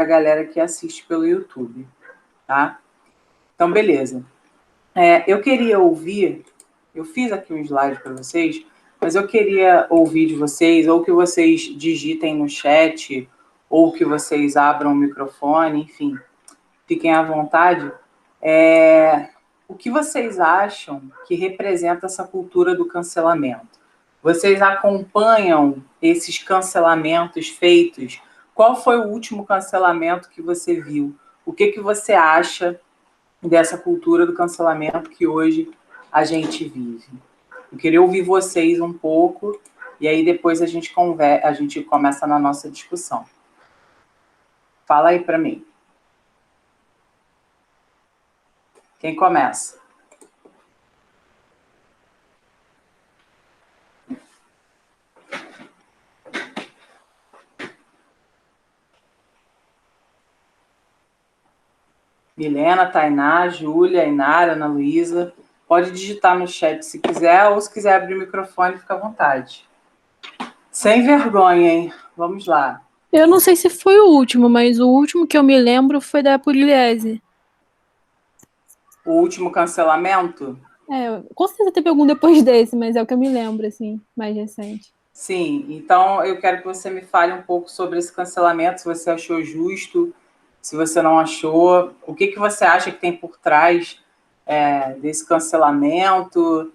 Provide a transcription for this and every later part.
galera que assiste pelo YouTube, tá? Então, beleza. Eu queria ouvir, eu fiz aqui um slide para vocês, mas eu queria ouvir de vocês, ou que vocês digitem no chat, ou que vocês abram o microfone, enfim, fiquem à vontade. O que vocês acham que representa essa cultura do cancelamento? Vocês acompanham esses cancelamentos feitos? Qual foi o último cancelamento que você viu? O que você acha dessa cultura do cancelamento que hoje a gente vive? Eu queria ouvir vocês um pouco e aí depois a gente começa na nossa discussão. Fala aí para mim. Quem começa? Milena, Tainá, Júlia, Inara, Ana Luísa. Pode digitar no chat se quiser, ou se quiser abrir o microfone, fica à vontade. Sem vergonha, hein? Vamos lá. Eu não sei se foi o último, mas o último que eu me lembro foi da Pugliese. O último cancelamento? Com certeza teve algum depois desse, mas é o que eu me lembro, assim, mais recente. Sim, então eu quero que você me fale um pouco sobre esse cancelamento, se você achou justo, se você não achou, o que você acha que tem por trás desse cancelamento,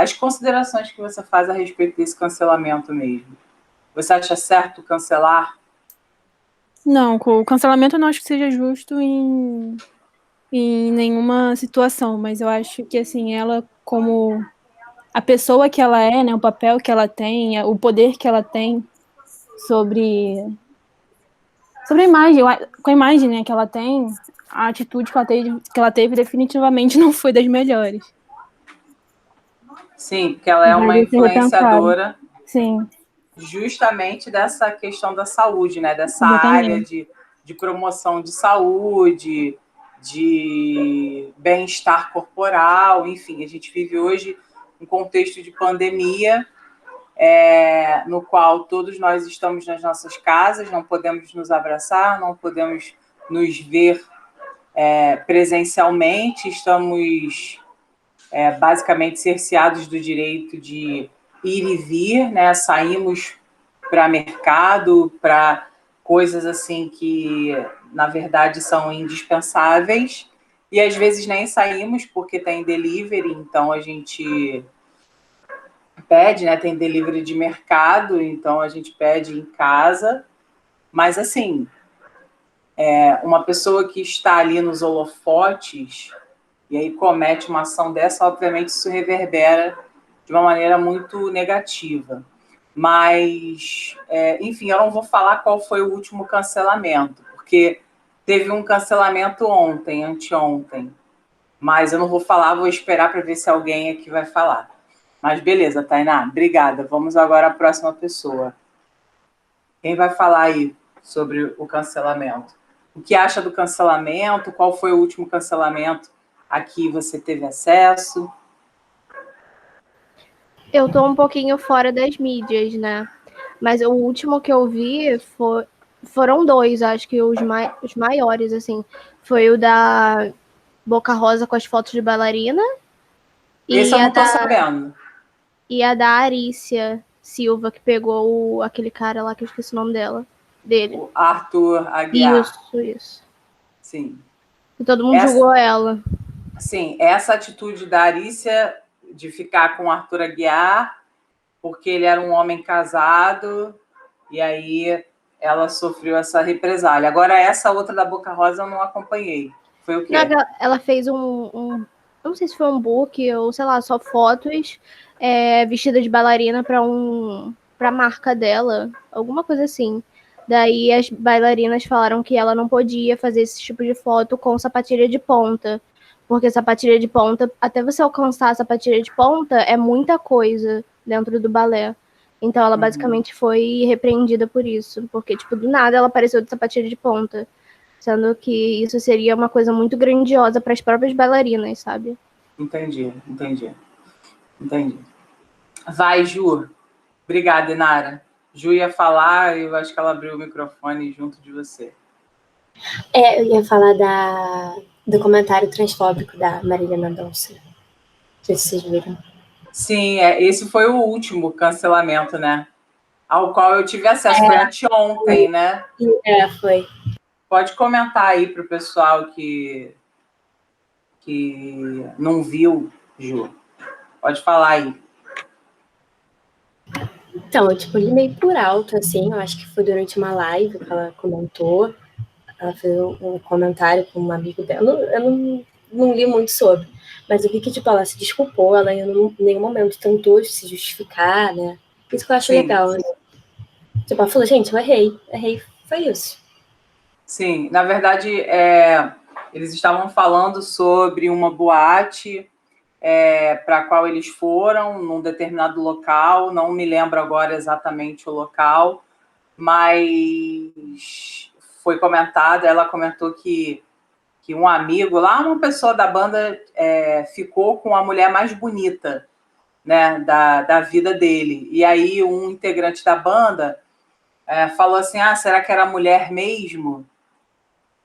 as considerações que você faz a respeito desse cancelamento mesmo. Você acha certo cancelar? Não, o cancelamento eu não acho que seja justo em nenhuma situação, mas eu acho que, assim, ela, como a pessoa que ela é, né, o papel que ela tem, o poder que ela tem sobre a imagem, com a imagem, né, que ela tem, a atitude que ela teve definitivamente não foi das melhores. Sim, porque ela é uma Deve ser repensado. influenciadora Sim, justamente dessa questão da saúde, né? Dessa área exatamente. de promoção de saúde, de bem-estar corporal, enfim, a gente vive hoje um contexto de pandemia, no qual todos nós estamos nas nossas casas, não podemos nos abraçar, não podemos nos ver presencialmente, estamos basicamente cerceados do direito de ir e vir, né? Saímos para mercado, para coisas assim que, na verdade, são indispensáveis, e às vezes nem saímos porque tem delivery, então a gente pede, né? Tem delivery de mercado, então a gente pede em casa, mas assim, uma pessoa que está ali nos holofotes e aí comete uma ação dessa, obviamente isso reverbera de uma maneira muito negativa. Mas, enfim, eu não vou falar qual foi o último cancelamento, porque teve um cancelamento ontem, anteontem, mas eu não vou falar, vou esperar para ver se alguém aqui vai falar. Mas beleza, Tainá, obrigada. Vamos agora à próxima pessoa. Quem vai falar aí sobre o cancelamento? O que acha do cancelamento? Qual foi o último cancelamento a que você teve acesso? Eu tô um pouquinho fora das mídias, né? Mas o último que eu vi foram dois, acho que os maiores, assim. Foi o da Boca Rosa com as fotos de bailarina. Esse eu não tô sabendo. E a da Arícia Silva, que pegou aquele cara lá que eu esqueci o nome dele. O Arthur Aguiar. Isso. Sim. E todo mundo julgou ela. Sim, essa atitude da Arícia de ficar com o Arthur Aguiar, porque ele era um homem casado, e aí ela sofreu essa represália. Agora, essa outra da Boca Rosa eu não acompanhei. Foi o quê? Ela fez eu não sei se foi um book ou, sei lá, só fotos vestida de bailarina pra marca dela, alguma coisa assim. Daí as bailarinas falaram que ela não podia fazer esse tipo de foto com sapatilha de ponta, porque sapatilha de ponta, até você alcançar a sapatilha de ponta, é muita coisa dentro do balé. Então ela basicamente foi repreendida por isso, porque, tipo, do nada ela apareceu de sapatilha de ponta. Sendo que isso seria uma coisa muito grandiosa para as próprias bailarinas, sabe? Entendi. Vai, Ju. Obrigada, Inara. Ju ia falar, eu acho que ela abriu o microfone junto de você. Eu ia falar do comentário transfóbico da Marília Mendonça. Não sei se vocês viram. Sim, esse foi o último cancelamento, né? Ao qual eu tive acesso. Foi anteontem, né? Foi. Pode comentar aí para o pessoal que não viu, Ju. Pode falar aí. Então, eu li meio por alto, assim, eu acho que foi durante uma live que ela comentou, ela fez um comentário com um amigo dela, eu não li muito sobre, mas eu vi que, ela se desculpou, ela em nenhum momento tentou se justificar, né, isso que eu acho legal, né? Ela falou, gente, eu errei, foi isso. Sim, na verdade, eles estavam falando sobre uma boate para a qual eles foram, num determinado local, não me lembro agora exatamente o local, mas foi comentado, ela comentou que um amigo lá, uma pessoa da banda, ficou com a mulher mais bonita, né, da vida dele. E aí um integrante da banda falou assim, será que era mulher mesmo?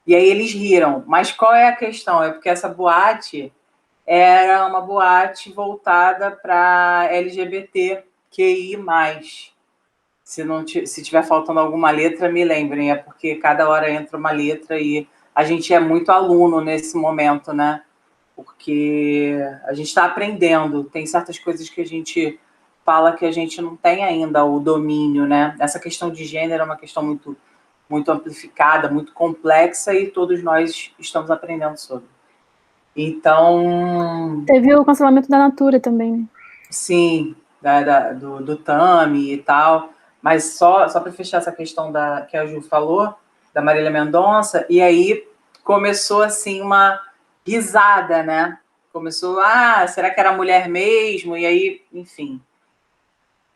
E aí eles riram. Mas qual é a questão? É porque essa boate era uma boate voltada para LGBTQI+. Se tiver faltando alguma letra, me lembrem. É porque cada hora entra uma letra e a gente é muito aluno nesse momento, né? Porque a gente está aprendendo. Tem certas coisas que a gente fala que a gente não tem ainda o domínio, né? Essa questão de gênero é uma questão muito, muito amplificada, muito complexa e todos nós estamos aprendendo sobre. Então... Teve o cancelamento da Natura também, né? Sim, do Tami e tal. Mas só para fechar essa questão que a Ju falou, da Marília Mendonça, e aí começou assim uma risada, né? Começou, será que era mulher mesmo? E aí, enfim.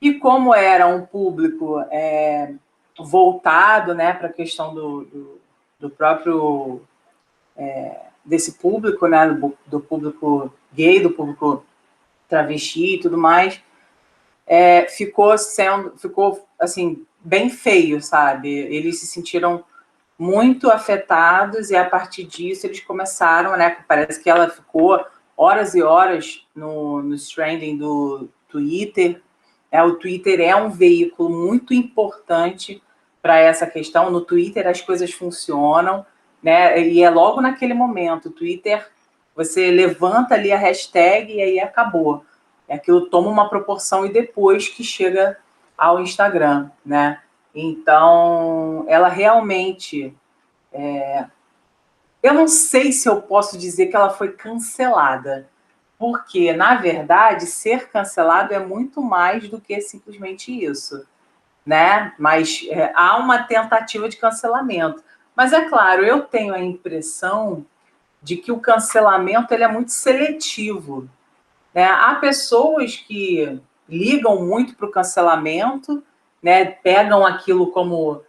E como era um público voltado, né, para a questão do próprio desse público, né, do público gay, do público travesti e tudo mais, ficou assim bem feio, sabe? Eles se sentiram muito afetados e a partir disso eles começaram, né? Parece que ela ficou horas e horas no trending do Twitter. O Twitter é um veículo muito importante para essa questão. No Twitter as coisas funcionam, né? E é logo naquele momento. O Twitter, você levanta ali a hashtag e aí acabou. Aquilo toma uma proporção e depois que chega ao Instagram, né? Então, ela realmente... eu não sei se eu posso dizer que ela foi cancelada, porque, na verdade, ser cancelado é muito mais do que simplesmente isso, né? Mas há uma tentativa de cancelamento. Mas, é claro, eu tenho a impressão de que o cancelamento ele é muito seletivo, né? Há pessoas que ligam muito para o cancelamento, né? Pegam aquilo como,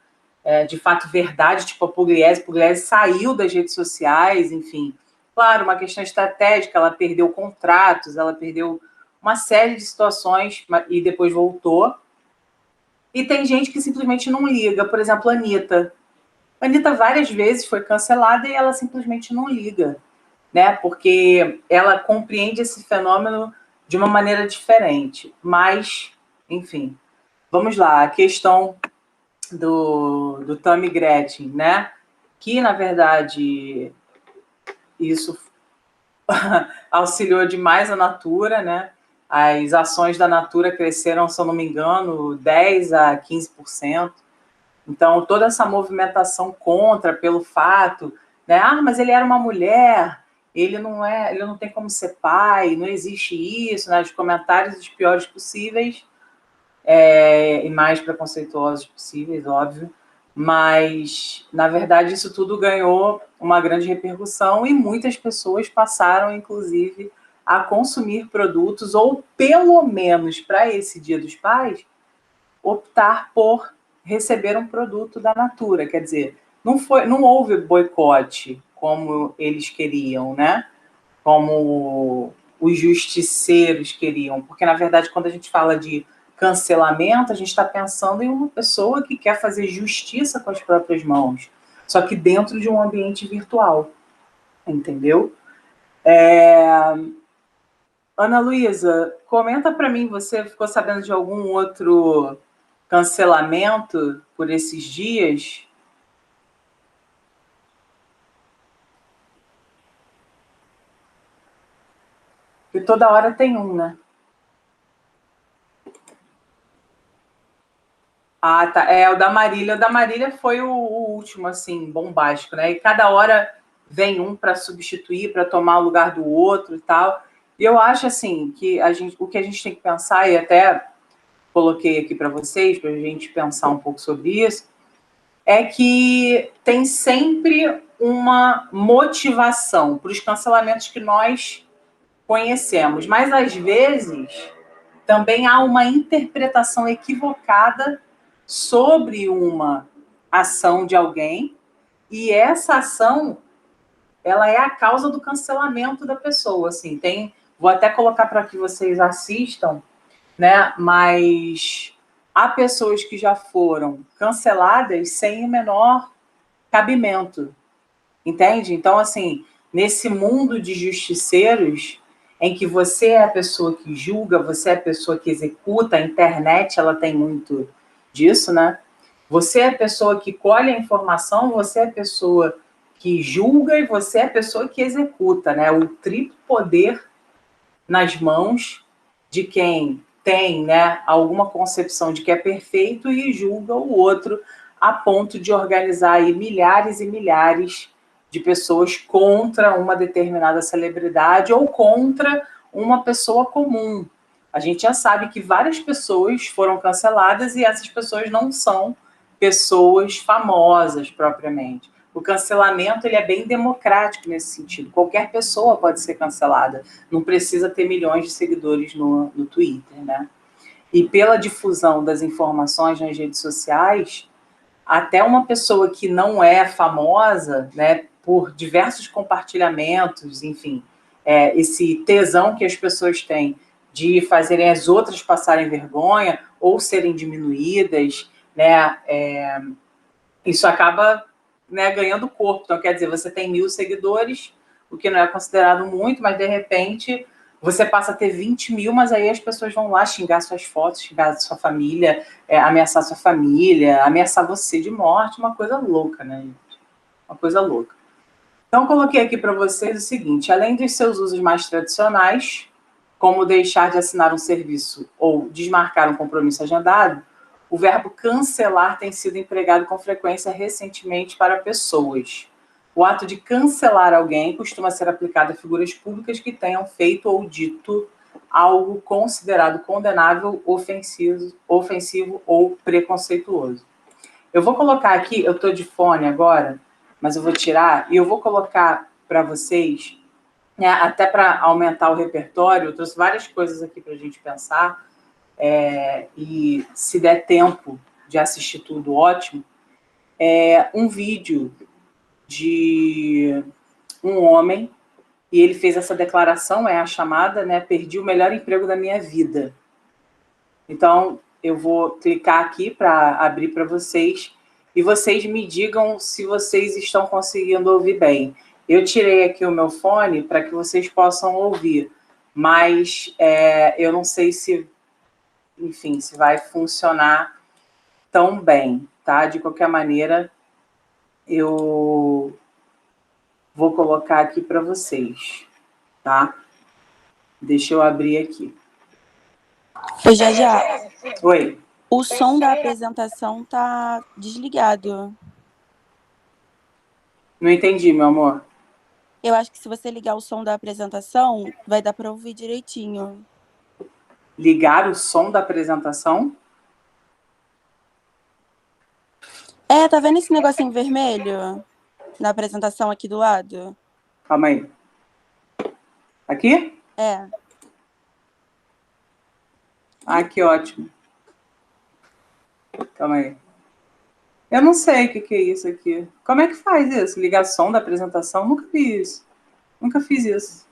de fato, verdade, tipo a Pugliese. Pugliese saiu das redes sociais, enfim. Claro, uma questão estratégica, ela perdeu contratos, ela perdeu uma série de situações e depois voltou. E tem gente que simplesmente não liga. Por exemplo, a Anitta. A Anitta várias vezes foi cancelada e ela simplesmente não liga, né? Porque ela compreende esse fenômeno de uma maneira diferente. Mas, enfim, vamos lá. A questão do Tammy Gretchen, né? Que, na verdade, isso auxiliou demais a Natura, né? As ações da Natura cresceram, se eu não me engano, 10% a 15%. Então, toda essa movimentação contra, pelo fato, né? Mas ele era uma mulher, ele não tem como ser pai, não existe isso, né? Os comentários os piores possíveis, e mais preconceituosos possíveis, óbvio. Mas, na verdade, isso tudo ganhou uma grande repercussão e muitas pessoas passaram, inclusive, a consumir produtos ou, pelo menos, para esse Dia dos Pais, optar por receber um produto da Natura. Quer dizer, não houve boicote como eles queriam, né? Como os justiceiros queriam. Porque, na verdade, quando a gente fala de cancelamento, a gente está pensando em uma pessoa que quer fazer justiça com as próprias mãos. só que dentro de um ambiente virtual, entendeu? Ana Luísa, comenta para mim, você ficou sabendo de algum outro cancelamento por esses dias? Porque toda hora tem um, né? Ah, tá. O da Marília. O da Marília foi o último, assim, bombástico, né? E cada hora vem um para substituir, para tomar o lugar do outro e tal. E eu acho, assim, que o que a gente tem que pensar, e até coloquei aqui para vocês, para a gente pensar um pouco sobre isso, é que tem sempre uma motivação para os cancelamentos que nós conhecemos. Mas, às vezes, também há uma interpretação equivocada sobre uma ação de alguém, e essa ação, ela é a causa do cancelamento da pessoa, assim, vou até colocar para que vocês assistam, né, mas há pessoas que já foram canceladas sem o menor cabimento, entende? Então, assim, nesse mundo de justiceiros, em que você é a pessoa que julga, você é a pessoa que executa, a internet, ela tem muito disso, né? Você é a pessoa que colhe a informação, você é a pessoa que julga e você é a pessoa que executa, né? O triplo poder nas mãos de quem tem, né, alguma concepção de que é perfeito e julga o outro a ponto de organizar aí milhares e milhares de pessoas contra uma determinada celebridade ou contra uma pessoa comum. A gente já sabe que várias pessoas foram canceladas e essas pessoas não são pessoas famosas propriamente. O cancelamento, ele é bem democrático nesse sentido. Qualquer pessoa pode ser cancelada. Não precisa ter milhões de seguidores no Twitter, né? E pela difusão das informações nas redes sociais, até uma pessoa que não é famosa, né, por diversos compartilhamentos, enfim, esse tesão que as pessoas têm de fazerem as outras passarem vergonha ou serem diminuídas, né, isso acaba, né, ganhando corpo. Então, quer dizer, você tem 1.000 seguidores, o que não é considerado muito, mas de repente você passa a ter 20 mil, mas aí as pessoas vão lá xingar suas fotos, xingar sua família, ameaçar sua família, ameaçar você de morte, uma coisa louca, né, gente? Uma coisa louca. Então, coloquei aqui para vocês o seguinte: além dos seus usos mais tradicionais, como deixar de assinar um serviço ou desmarcar um compromisso agendado, o verbo cancelar tem sido empregado com frequência recentemente para pessoas. O ato de cancelar alguém costuma ser aplicado a figuras públicas que tenham feito ou dito algo considerado condenável, ofensivo ou preconceituoso. Eu vou colocar aqui, eu estou de fone agora, mas eu vou tirar e eu vou colocar para vocês, né, até para aumentar o repertório. Eu trouxe várias coisas aqui para a gente pensar, e se der tempo de assistir tudo, ótimo. Um vídeo de um homem, e ele fez essa declaração, a chamada, né, perdi o melhor emprego da minha vida. Então, eu vou clicar aqui para abrir para vocês, e vocês me digam se vocês estão conseguindo ouvir bem. Eu tirei aqui o meu fone para que vocês possam ouvir, mas eu não sei se, enfim, se vai funcionar tão bem, tá? De qualquer maneira, eu vou colocar aqui para vocês, tá? Deixa eu abrir aqui. Ô, Jajá, Oi. o som da apresentação tá desligado. Não entendi, meu amor. Eu acho que se você ligar o som da apresentação, vai dar para ouvir direitinho. Ligar o som da apresentação? Tá vendo esse negocinho vermelho na apresentação aqui do lado? Calma aí. Aqui? Ah, que ótimo. Calma aí. Eu não sei o que é isso aqui. Como é que faz isso? Ligação da apresentação? Nunca vi isso. Nunca fiz isso.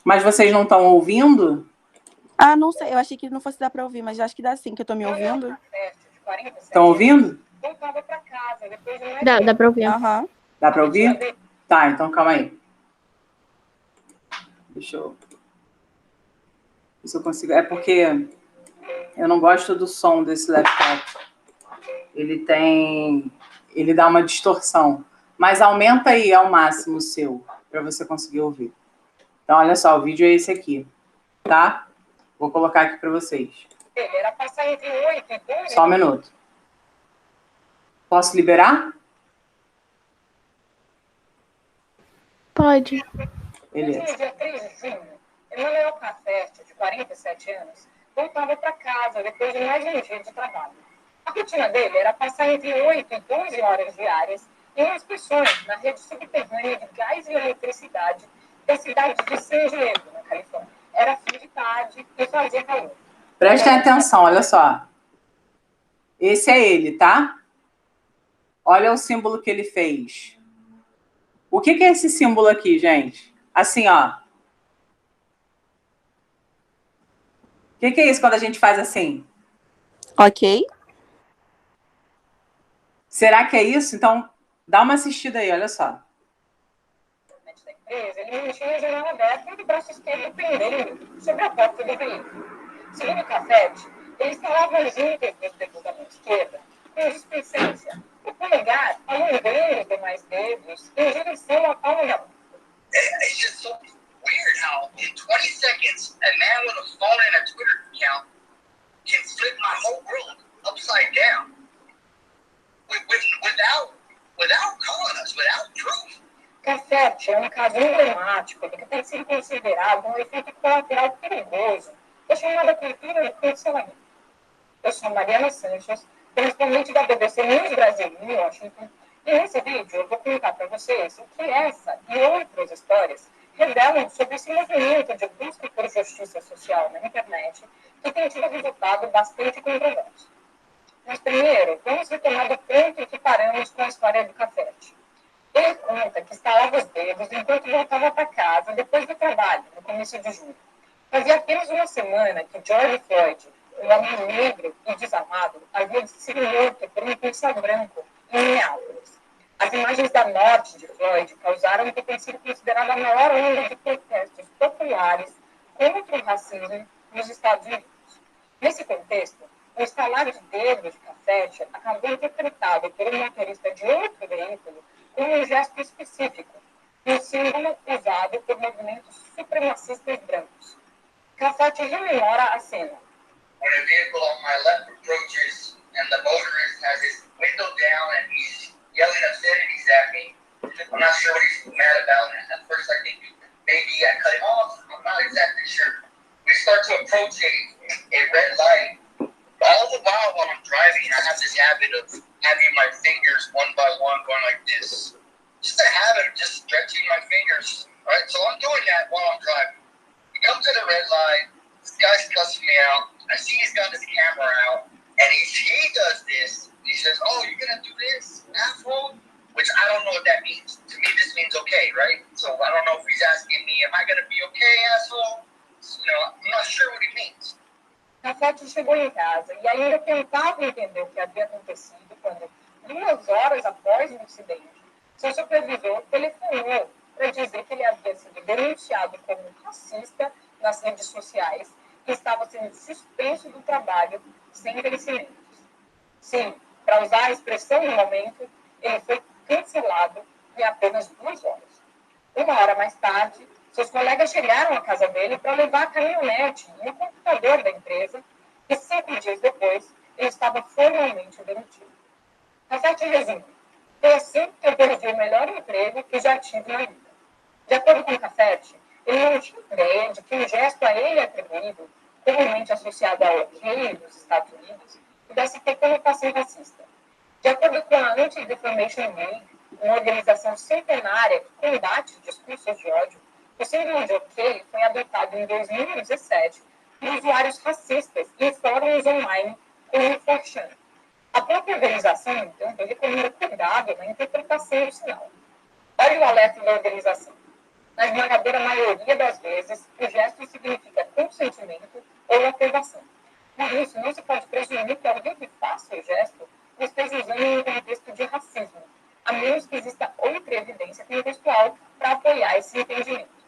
Mas vocês não estão ouvindo? Ah, não sei. Eu achei que não fosse dar para ouvir, mas acho que dá sim, que eu tô me ouvindo. Estão ouvindo? voltava para casa depois de mais Dá pra ouvir. Aham. Dá para ouvir? Tá, então calma aí. Deixa eu... Se eu consigo... É porque eu não gosto do som desse laptop. Ele dá uma distorção. Mas aumenta aí ao máximo o seu, para você conseguir ouvir. Então, olha só, o vídeo é esse aqui, tá? Vou colocar aqui para vocês. Era passar entre 8 e 12. Só um minuto. Posso liberar? Pode. Beleza. No dia 3 de junho, Emanuel Cafete, de 47 anos, voltava para casa depois de mais um dia de trabalho. A rotina dele era passar entre 8 e 12 horas diárias em umas pessoas na rede subterrânea de gás e eletricidade da cidade de San Diego, na Califórnia. Era fim de tarde e fazia calor. Prestem atenção, olha só. Esse é ele, tá? Olha o símbolo que ele fez. O que é esse símbolo aqui, gente? Assim, ó. O que é isso quando a gente faz assim? Ok. Será que é isso? Então, dá uma assistida aí, olha só. Ele mantinha a janela aberta e o braço esquerdo pendendo sobre a porta do veículo. Segundo o Cafete, ele instalava as juntas dos dedos da mão esquerda com displicência, o polegar alongando os demais dedos em direção à palma da mão. It's just so weird how in 20 seconds a man with a phone and a Twitter account can flip my whole world upside down without calling us, without proof. Cafete é um caso emblemático do que tem sido considerado um efeito colateral perigoso da chamada cultura do cancelamento. Eu sou Mariana Sanches, correspondente da BBC News Brasil em Washington, e nesse vídeo eu vou contar para vocês o que essa e outras histórias revelam sobre esse movimento de busca por justiça social na internet que tem tido resultado bastante controverso. Mas primeiro, vamos retomar do ponto em que paramos com a história do Cafete. Ele conta que estalava os dedos enquanto voltava para casa depois do trabalho, no começo de julho. Fazia apenas uma semana que George Floyd, um homem negro e desarmado, havia sido morto por um policial branco em Minneapolis. As imagens da morte de Floyd causaram o que tem sido considerada a maior onda de protestos populares contra o racismo nos Estados Unidos. Nesse contexto, o estalar de dedos de Cafete acabou interpretado por um motorista de outro veículo como um gesto específico, um símbolo usado por movimentos supremacistas brancos. Cafete rememora a cena. When a vehicle on my left approaches and the motorist has his window down and he's yelling obscenities at me, I'm not sure what he's mad about. At first I think maybe I cut him off. I'm not exactly sure. We start to approach a red light. All the while I'm driving, I have this habit of having my fingers one by one going like this. Just a habit of just stretching my fingers. All right, so I'm doing that while I'm driving. He comes to the red light. This guy's cussing me out. I see he's got his camera out. And he does this. He says, "Oh, you're going to do this, asshole?" Which I don't know what that means. To me, this means okay, right? So I don't know if he's asking me, am I going to be okay, asshole? You know, I'm not sure what he means. Cafete chegou em casa e ainda tentava entender o que havia acontecido quando, 2 horas após o incidente, seu supervisor telefonou para dizer que ele havia sido denunciado como racista nas redes sociais e estava sendo suspenso do trabalho sem vencimentos. Sim, para usar a expressão no momento, ele foi cancelado em apenas 2 horas. 1 hora mais tarde, seus colegas chegaram à casa dele para levar a caminhonete e o computador da empresa e 5 dias depois ele estava formalmente demitido. Cafete resume. Foi assim que eu perdi o melhor emprego que já tive na vida. De acordo com o Cafete, ele não tinha ideia de que um gesto a ele atribuído, comumente associado ao rei dos Estados Unidos, pudesse ter conotação racista. De acordo com a Anti-Defamation League, uma organização centenária que combate discursos de ódio, o símbolo de OK foi adotado em 2017 por usuários racistas em fóruns online como o 4chan. A própria organização, então, recomenda cuidado na interpretação do sinal. Olha o alerta da organização. Na esmagadora maioria das vezes, o gesto significa consentimento ou aprovação. Por isso, não se pode presumir que alguém que faça o gesto os fez usando um contexto de racismo, a menos que exista outra evidência contextual para apoiar esse entendimento.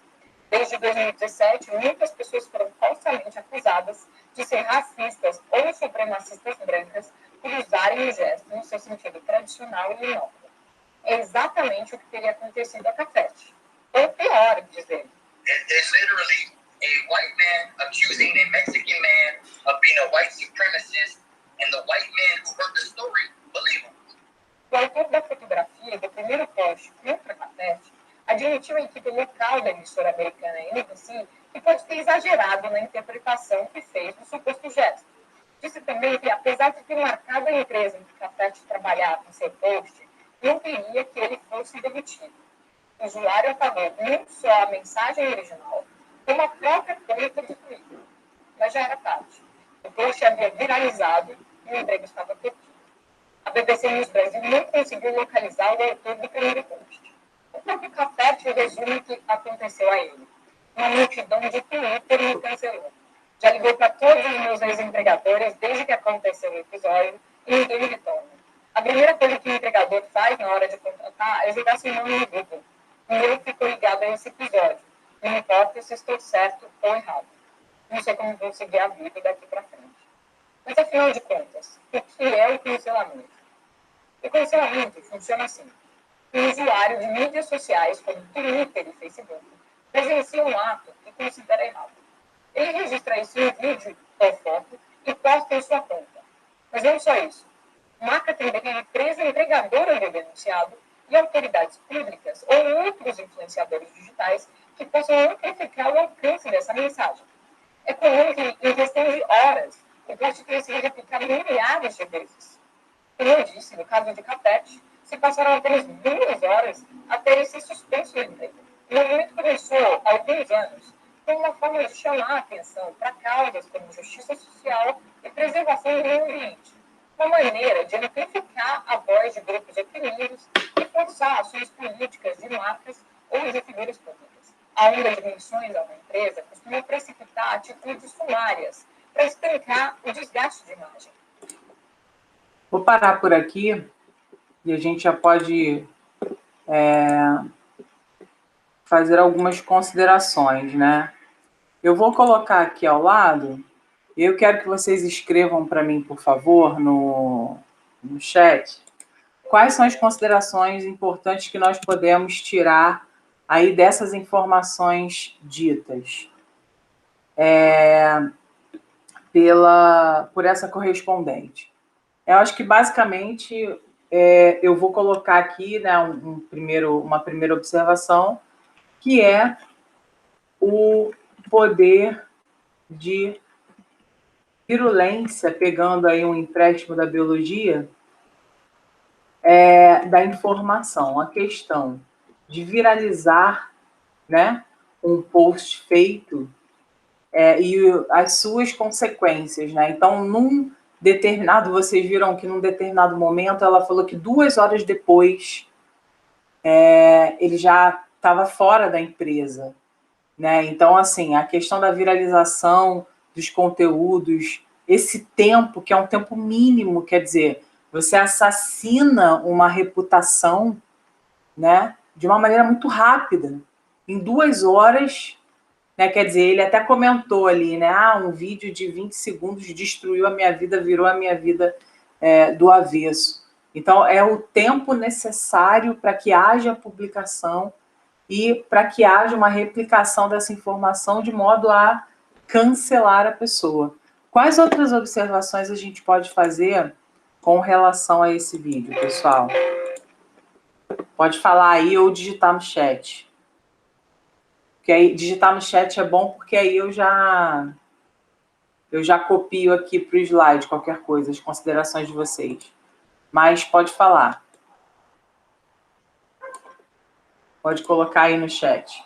Desde 2017, muitas pessoas foram falsamente acusadas de ser racistas ou supremacistas brancas por usarem o gesto no seu sentido tradicional e inócuo. É exatamente o que teria acontecido a Cafete. Ou pior, dizer. It's literally a white man accusing a Mexican man of being a white supremacist, and the white man who heard the story believe him. O autor da fotografia do primeiro post contra a Cafete admitiu à equipe local da emissora americana NBC que pode ter exagerado na interpretação que fez do suposto gesto. Disse também que, apesar de ter marcado a empresa em que Cafete trabalhava em seu post, não queria que ele fosse demitido. O usuário apagou não só a mensagem original, como a própria conta de Twitter. Mas já era tarde. O post havia viralizado e o emprego estava perdido. A BBC News Brasil não conseguiu localizar o autor do primeiro post. O próprio Cafete resume o que aconteceu a ele. Uma multidão de Twitter me cancelou. Já ligou para todos os meus ex-empregadores desde que aconteceu o episódio e ninguém me retorna. A primeira coisa que o empregador faz na hora de contratar é jogar seu nome no Google. O meu ficou ligado a esse episódio. Não importa se estou certo ou errado. Não sei como vou seguir a vida daqui para frente. Mas, afinal de contas, o que é o cancelamento? O cancelamento funciona assim. Um usuário de mídias sociais, como Twitter e Facebook, presencia um ato que considera errado. Ele registra isso em vídeo ou foto e posta em sua conta. Mas não só isso. Marca também a empresa empregadora do denunciado e autoridades públicas ou outros influenciadores digitais que possam amplificar o alcance dessa mensagem. É comum que, em questão de horas, o post tenha sido replicado milhares de vezes. Como eu disse, no caso de Cafete, se passaram apenas 2 horas até ele ser suspenso do emprego. O movimento começou há alguns anos como uma forma de chamar a atenção para causas como justiça social e preservação do meio ambiente. Uma maneira de amplificar a voz de grupos oprimidos e forçar ações políticas de marcas ou de figuras públicas. A onda de menções a uma empresa costuma precipitar atitudes sumárias para estancar o desgaste de imagem. Vou parar por aqui e a gente já pode fazer algumas considerações, né? Eu vou colocar aqui ao lado, e eu quero que vocês escrevam para mim, por favor, no chat, quais são as considerações importantes que nós podemos tirar aí dessas informações ditas por essa correspondente. Eu acho que, basicamente, eu vou colocar aqui, né, uma primeira observação, que é o poder de virulência, pegando aí um empréstimo da biologia, da informação. A questão de viralizar, né, um post feito e as suas consequências, né? Então, vocês viram que num determinado momento ela falou que 2 horas depois ele já estava fora da empresa, né? Então, assim, a questão da viralização dos conteúdos, esse tempo, que é um tempo mínimo, quer dizer, você assassina uma reputação, né, de uma maneira muito rápida. Em 2 horas, né, quer dizer, ele até comentou ali, né, um vídeo de 20 segundos destruiu a minha vida, virou a minha vida do avesso. Então, é o tempo necessário para que haja publicação e para que haja uma replicação dessa informação de modo a cancelar a pessoa. Quais outras observações a gente pode fazer com relação a esse vídeo, pessoal? Pode falar aí ou digitar no chat. Porque aí digitar no chat é bom, porque aí eu já copio aqui para o slide qualquer coisa, as considerações de vocês. Mas pode falar. Pode colocar aí no chat.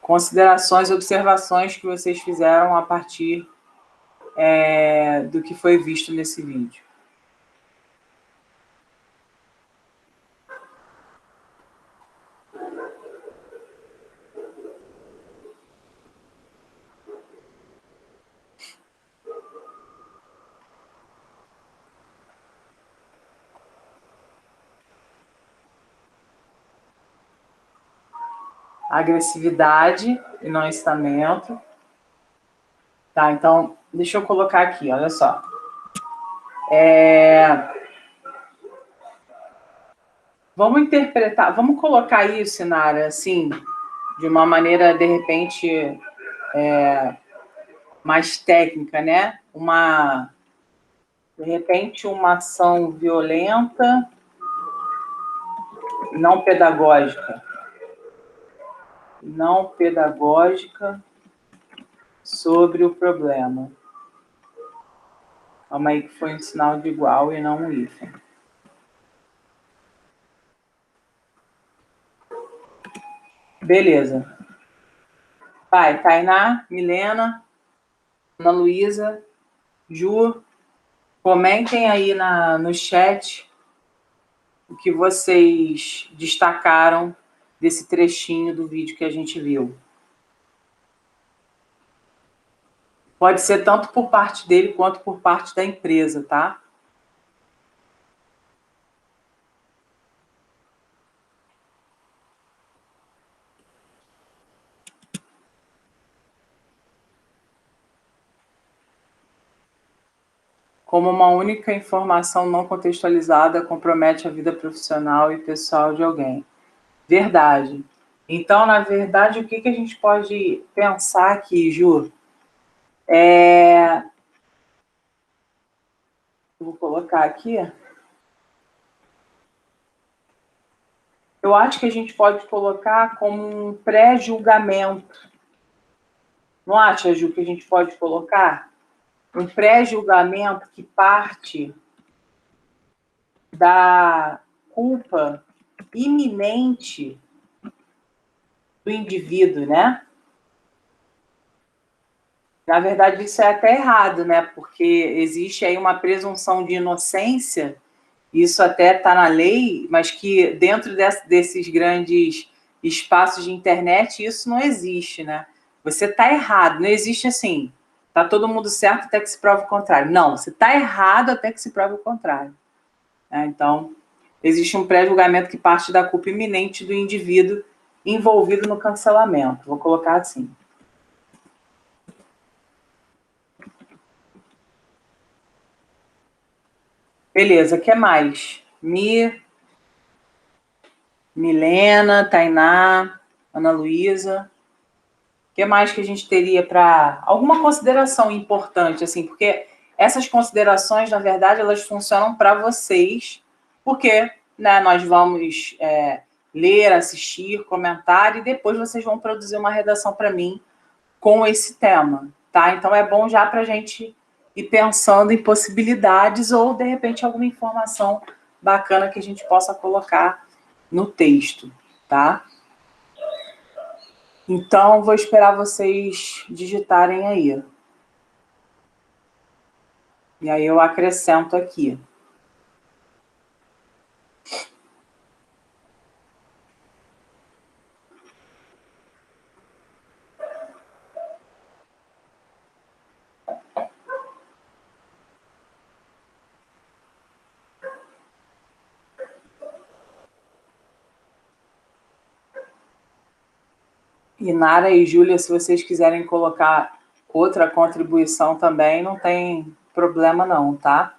Considerações, observações que vocês fizeram a partir do que foi visto nesse vídeo. agressividade e não incitamento. Tá, então, deixa eu colocar aqui, olha só. Vamos interpretar, vamos colocar isso, Sinara, assim, de uma maneira, de repente, mais técnica, né? De repente, uma ação violenta, não pedagógica. Não pedagógica sobre o problema. Calma aí que foi um sinal de igual e não um hífen. Beleza. Vai, Tainá, Milena, Ana Luísa, Ju, comentem aí no chat o que vocês destacaram desse trechinho do vídeo que a gente viu. Pode ser tanto por parte dele quanto por parte da empresa, tá? Como uma única informação não contextualizada compromete a vida profissional e pessoal de alguém. Verdade. Então, na verdade, o que a gente pode pensar aqui, Ju? Vou colocar aqui. Eu acho que a gente pode colocar como um pré-julgamento. Não acha, Ju, que a gente pode colocar? Um pré-julgamento que parte da culpa iminente do indivíduo, né? Na verdade, isso é até errado, né? Porque existe aí uma presunção de inocência, isso até está na lei, mas que dentro desses grandes espaços de internet isso não existe, né? Você está errado, não existe assim, está todo mundo certo até que se prove o contrário. Não, você está errado até que se prove o contrário. Então, existe um pré-julgamento que parte da culpa iminente do indivíduo envolvido no cancelamento. Vou colocar assim. Beleza, o que mais? Milena, Tainá, Ana Luísa. O que mais que a gente teria para... Alguma consideração importante, assim, porque essas considerações, na verdade, elas funcionam para vocês, porque né, nós vamos ler, assistir, comentar, e depois vocês vão produzir uma redação para mim com esse tema, tá? Então, é bom já para a gente ir pensando em possibilidades ou, de repente, alguma informação bacana que a gente possa colocar no texto, tá? Então, vou esperar vocês digitarem aí. E aí eu acrescento aqui. E Nara e Júlia, se vocês quiserem colocar outra contribuição também, não tem problema não, tá?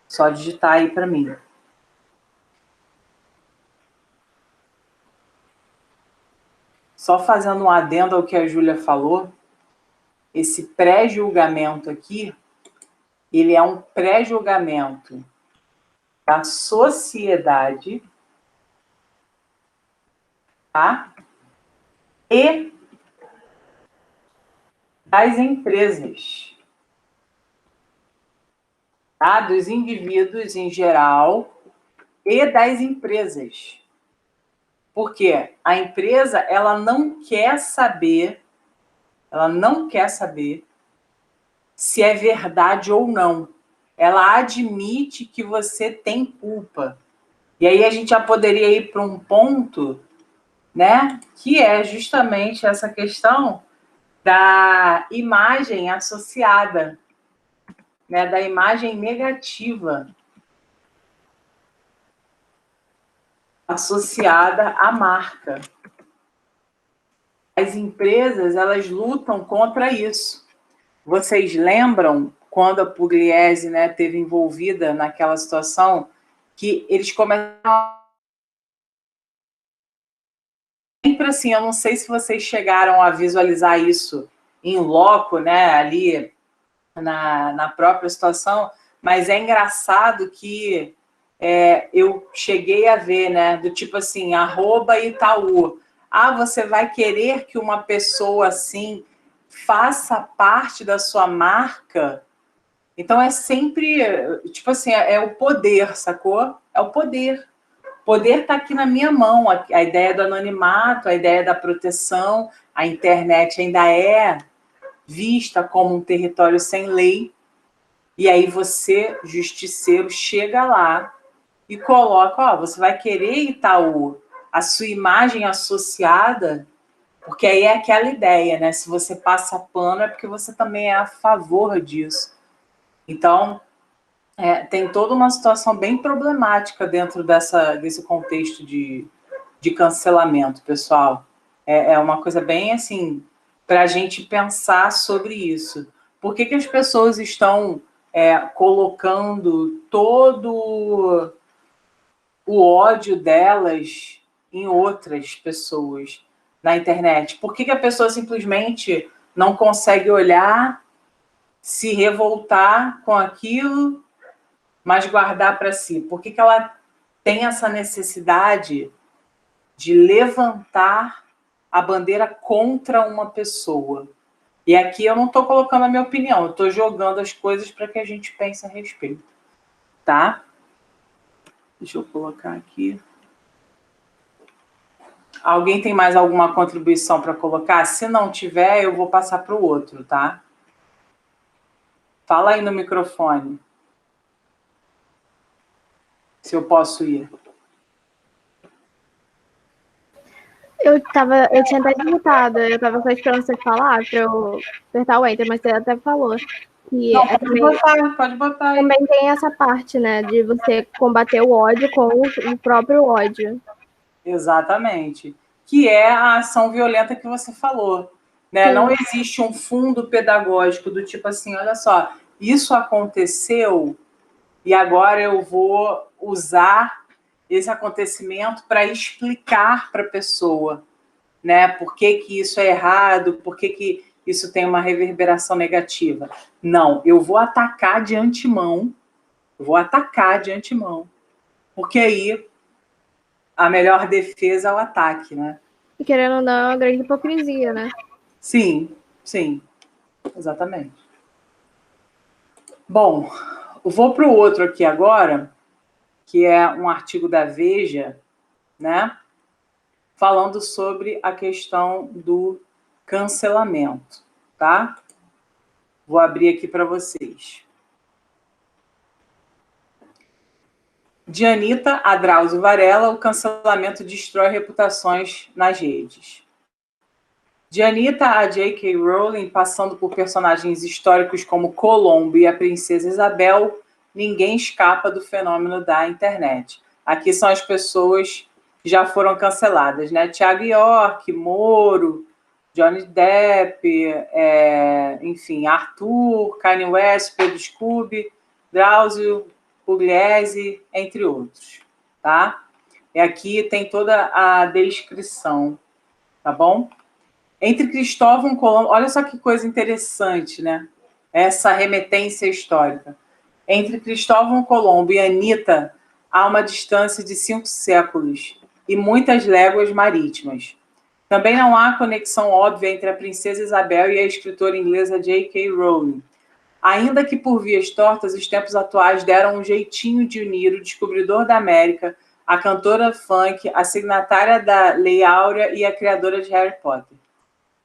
Só digitar aí para mim. Só fazendo um adendo ao que a Júlia falou, esse pré-julgamento aqui, ele é um pré-julgamento da sociedade, tá? E das empresas, tá? Dos indivíduos em geral e das empresas. Porque a empresa, ela não quer saber se é verdade ou não. Ela admite que você tem culpa. E aí a gente já poderia ir para um ponto, né, que é justamente essa questão da imagem associada, né, da imagem negativa associada à marca. as empresas, elas lutam contra isso. Vocês lembram quando a Pugliese, né, teve envolvida naquela situação, que eles começaram... Sempre assim, eu não sei se vocês chegaram a visualizar isso em loco, né, ali na própria situação, mas é engraçado que eu cheguei a ver, né, do tipo assim, @Itaú. Ah, você vai querer que uma pessoa assim faça parte da sua marca? Então é sempre, tipo assim, é o poder, sacou? É o poder. O poder está aqui na minha mão, a ideia do anonimato, a ideia da proteção, a internet ainda é vista como um território sem lei, e aí você, justiceiro, chega lá e coloca, ó, você vai querer, Itaú, a sua imagem associada, porque aí é aquela ideia, né? Se você passa pano é porque você também é a favor disso. Então, tem toda uma situação bem problemática dentro desse contexto de cancelamento, pessoal. É uma coisa bem assim, para a gente pensar sobre isso. Por que as pessoas estão colocando todo o ódio delas em outras pessoas na internet? Por que a pessoa simplesmente não consegue olhar, se revoltar com aquilo, mas guardar para si? Por que ela tem essa necessidade de levantar a bandeira contra uma pessoa? E aqui eu não estou colocando a minha opinião, eu estou jogando as coisas para que a gente pense a respeito, tá? Deixa eu colocar aqui. Alguém tem mais alguma contribuição para colocar? Se não tiver, eu vou passar para o outro, tá? Fala aí no microfone. Se eu posso ir. Eu tinha até digitado, eu tava só esperando você falar para eu apertar o Enter, mas você até falou que Não, pode botar aí. Também tem essa parte, né, de você combater o ódio com o próprio ódio. Exatamente. Que é a ação violenta que você falou, né? Não existe um fundo pedagógico do tipo assim, olha só, isso aconteceu e agora eu vou usar esse acontecimento para explicar para a pessoa, né? Por que isso é errado, por que isso tem uma reverberação negativa. Não, eu vou atacar de antemão, porque aí a melhor defesa é o ataque, né? E querendo ou não, é uma grande hipocrisia, né? Sim, exatamente. Bom, eu vou para o outro aqui agora, que é um artigo da Veja, né? Falando sobre a questão do cancelamento, tá? Vou abrir aqui para vocês. De Anitta a Drauzio Varela, o cancelamento destrói reputações nas redes. De Anitta a J.K. Rowling, passando por personagens históricos como Colombo e a Princesa Isabel, ninguém escapa do fenômeno da internet. Aqui são as pessoas que já foram canceladas, né? Thiago York, Moro, Johnny Depp, enfim, Arthur, Kanye West, Pedro Scooby, Drauzio, Pugliese, entre outros, tá? E aqui tem toda a descrição, tá bom? Entre Cristóvão Colombo, olha só que coisa interessante, né? Essa remetência histórica. Entre Cristóvão Colombo e Anitta há uma distância de 5 séculos e muitas léguas marítimas. Também não há conexão óbvia entre a princesa Isabel e a escritora inglesa J.K. Rowling. Ainda que por vias tortas, os tempos atuais deram um jeitinho de unir o descobridor da América, a cantora funk, a signatária da Lei Áurea e a criadora de Harry Potter.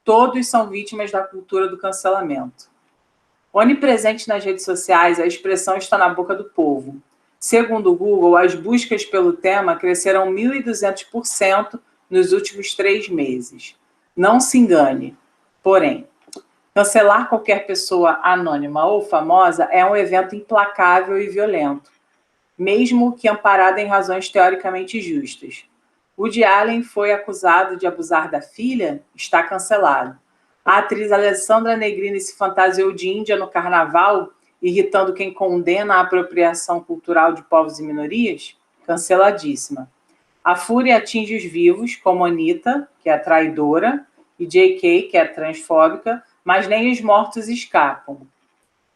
Todos são vítimas da cultura do cancelamento. Onipresente nas redes sociais, a expressão está na boca do povo. Segundo o Google, as buscas pelo tema cresceram 1.200% nos últimos 3 meses. Não se engane, porém, cancelar qualquer pessoa anônima ou famosa é um evento implacável e violento, mesmo que amparado em razões teoricamente justas. Woody Allen foi acusado de abusar da filha, está cancelado. A atriz Alessandra Negrini se fantasiou de índia no carnaval, irritando quem condena a apropriação cultural de povos e minorias, canceladíssima. A fúria atinge os vivos, como Anitta, que é a traidora, e J.K., que é transfóbica, mas nem os mortos escapam.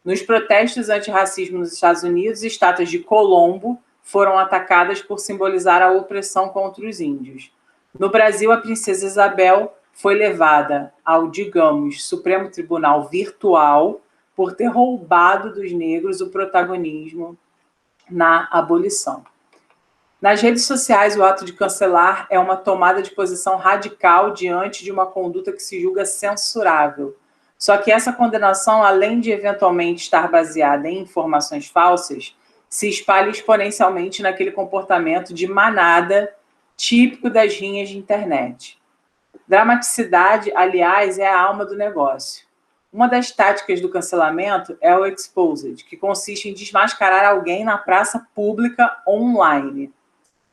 Nos protestos antirracismo nos Estados Unidos, estátuas de Colombo foram atacadas por simbolizar a opressão contra os índios. No Brasil, a princesa Isabel foi levada ao, digamos, Supremo Tribunal Virtual por ter roubado dos negros o protagonismo na abolição. Nas redes sociais, o ato de cancelar é uma tomada de posição radical diante de uma conduta que se julga censurável. Só que essa condenação, além de eventualmente estar baseada em informações falsas, se espalha exponencialmente naquele comportamento de manada típico das rinhas de internet. Dramaticidade, aliás, é a alma do negócio. Uma das táticas do cancelamento é o exposed, que consiste em desmascarar alguém na praça pública online.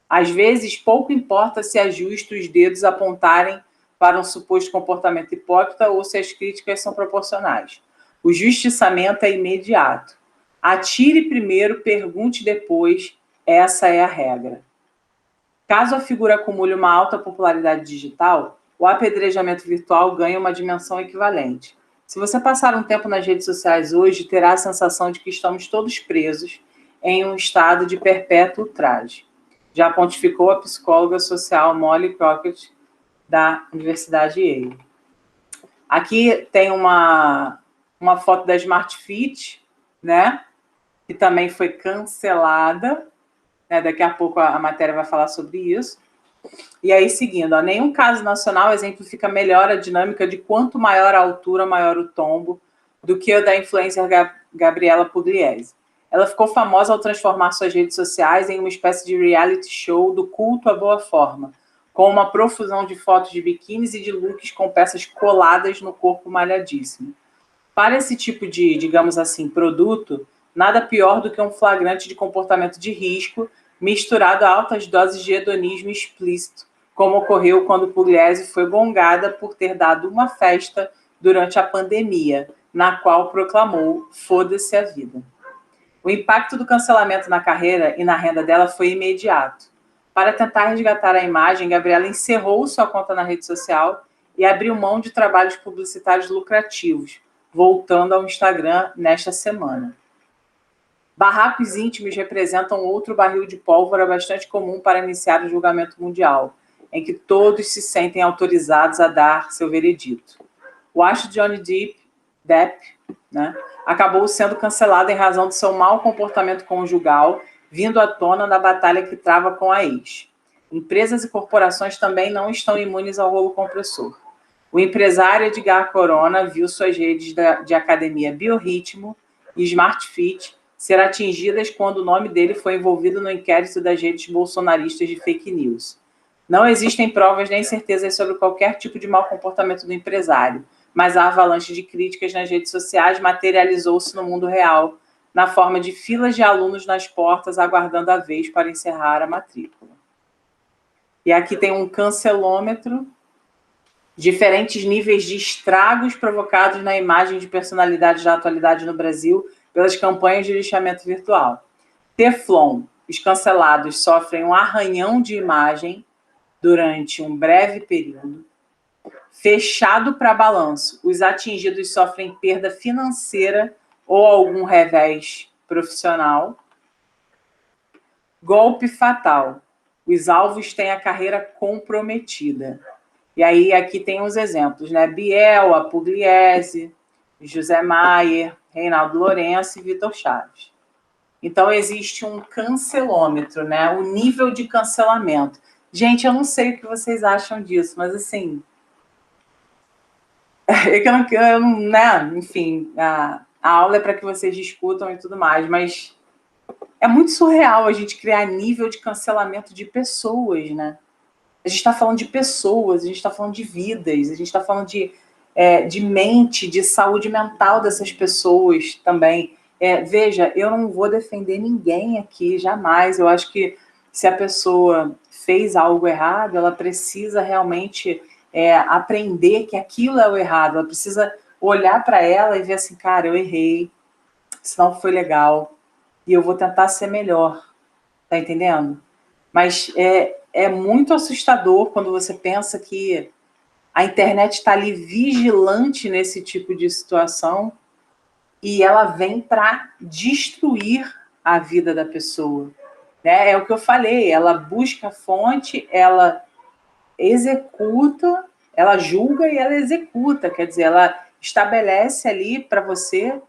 Às vezes, pouco importa se é justo os dedos apontarem para um suposto comportamento hipócrita ou se as críticas são proporcionais. O justiçamento é imediato. Atire primeiro, pergunte depois, essa é a regra. Caso a figura acumule uma alta popularidade digital, o apedrejamento virtual ganha uma dimensão equivalente. Se você passar um tempo nas redes sociais hoje, terá a sensação de que estamos todos presos em um estado de perpétuo ultraje. Já pontificou a psicóloga social Molly Crockett, da Universidade Yale. Aqui tem uma foto da Smart Fit, né, que também foi cancelada, né, daqui a pouco a matéria vai falar sobre isso. E aí, seguindo, ó, nenhum caso nacional exemplifica melhor a dinâmica de quanto maior a altura, maior o tombo, do que o da influencer Gabriela Pugliese. Ela ficou famosa ao transformar suas redes sociais em uma espécie de reality show do culto à boa forma, com uma profusão de fotos de biquínis e de looks com peças coladas no corpo malhadíssimo. Para esse tipo de, digamos assim, produto, nada pior do que um flagrante de comportamento de risco misturado a altas doses de hedonismo explícito, como ocorreu quando Pugliese foi gongada por ter dado uma festa durante a pandemia, na qual proclamou "foda-se a vida". O impacto do cancelamento na carreira e na renda dela foi imediato. Para tentar resgatar a imagem, Gabriela encerrou sua conta na rede social e abriu mão de trabalhos publicitários lucrativos, voltando ao Instagram nesta semana. Barracos íntimos representam outro barril de pólvora bastante comum para iniciar o julgamento mundial, em que todos se sentem autorizados a dar seu veredito. O acho de Johnny Depp, né, acabou sendo cancelado em razão de seu mau comportamento conjugal, vindo à tona na batalha que trava com a ex. Empresas e corporações também não estão imunes ao rolo compressor. O empresário Edgar Corona viu suas redes de academia Biorritmo e Smart Fit ser atingidas quando o nome dele foi envolvido no inquérito das redes bolsonaristas de fake news. Não existem provas nem certezas sobre qualquer tipo de mau comportamento do empresário, mas a avalanche de críticas nas redes sociais materializou-se no mundo real, na forma de filas de alunos nas portas aguardando a vez para encerrar a matrícula. E aqui tem um cancelômetro, diferentes níveis de estragos provocados na imagem de personalidades da atualidade no Brasil pelas campanhas de lixamento virtual. Teflon, os cancelados sofrem um arranhão de imagem durante um breve período. Fechado para balanço, os atingidos sofrem perda financeira ou algum revés profissional. Golpe fatal, os alvos têm a carreira comprometida. E aí aqui tem uns exemplos, né? Biel, a Pugliese, José Maier, Reinaldo Lourenço e Vitor Chaves. Então existe um cancelômetro, né? O nível de cancelamento. Gente, eu não sei o que vocês acham disso, mas assim, eu não, né? Enfim, a aula é para que vocês discutam e tudo mais, mas é muito surreal a gente criar nível de cancelamento de pessoas, né? A gente está falando de pessoas, a gente está falando de vidas, a gente está falando de mente, de saúde mental dessas pessoas também. Veja, eu não vou defender ninguém aqui, jamais. Eu acho que se a pessoa fez algo errado, ela precisa realmente aprender que aquilo é o errado. Ela precisa olhar para ela e ver assim, cara, eu errei, isso não foi legal, e eu vou tentar ser melhor. Tá entendendo? Mas é muito assustador quando você pensa que a internet está ali vigilante nesse tipo de situação e ela vem para destruir a vida da pessoa. Né? É o que eu falei, ela busca a fonte, ela executa, ela julga e ela executa, quer dizer, ela estabelece ali para você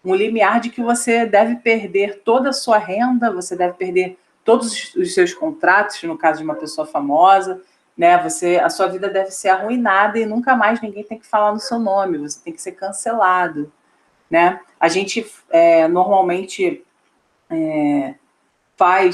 um limiar de que você deve perder toda a sua renda, você deve perder todos os seus contratos, no caso de uma pessoa famosa, né? A sua vida deve ser arruinada e nunca mais ninguém tem que falar no seu nome, você tem que ser cancelado, né? A gente normalmente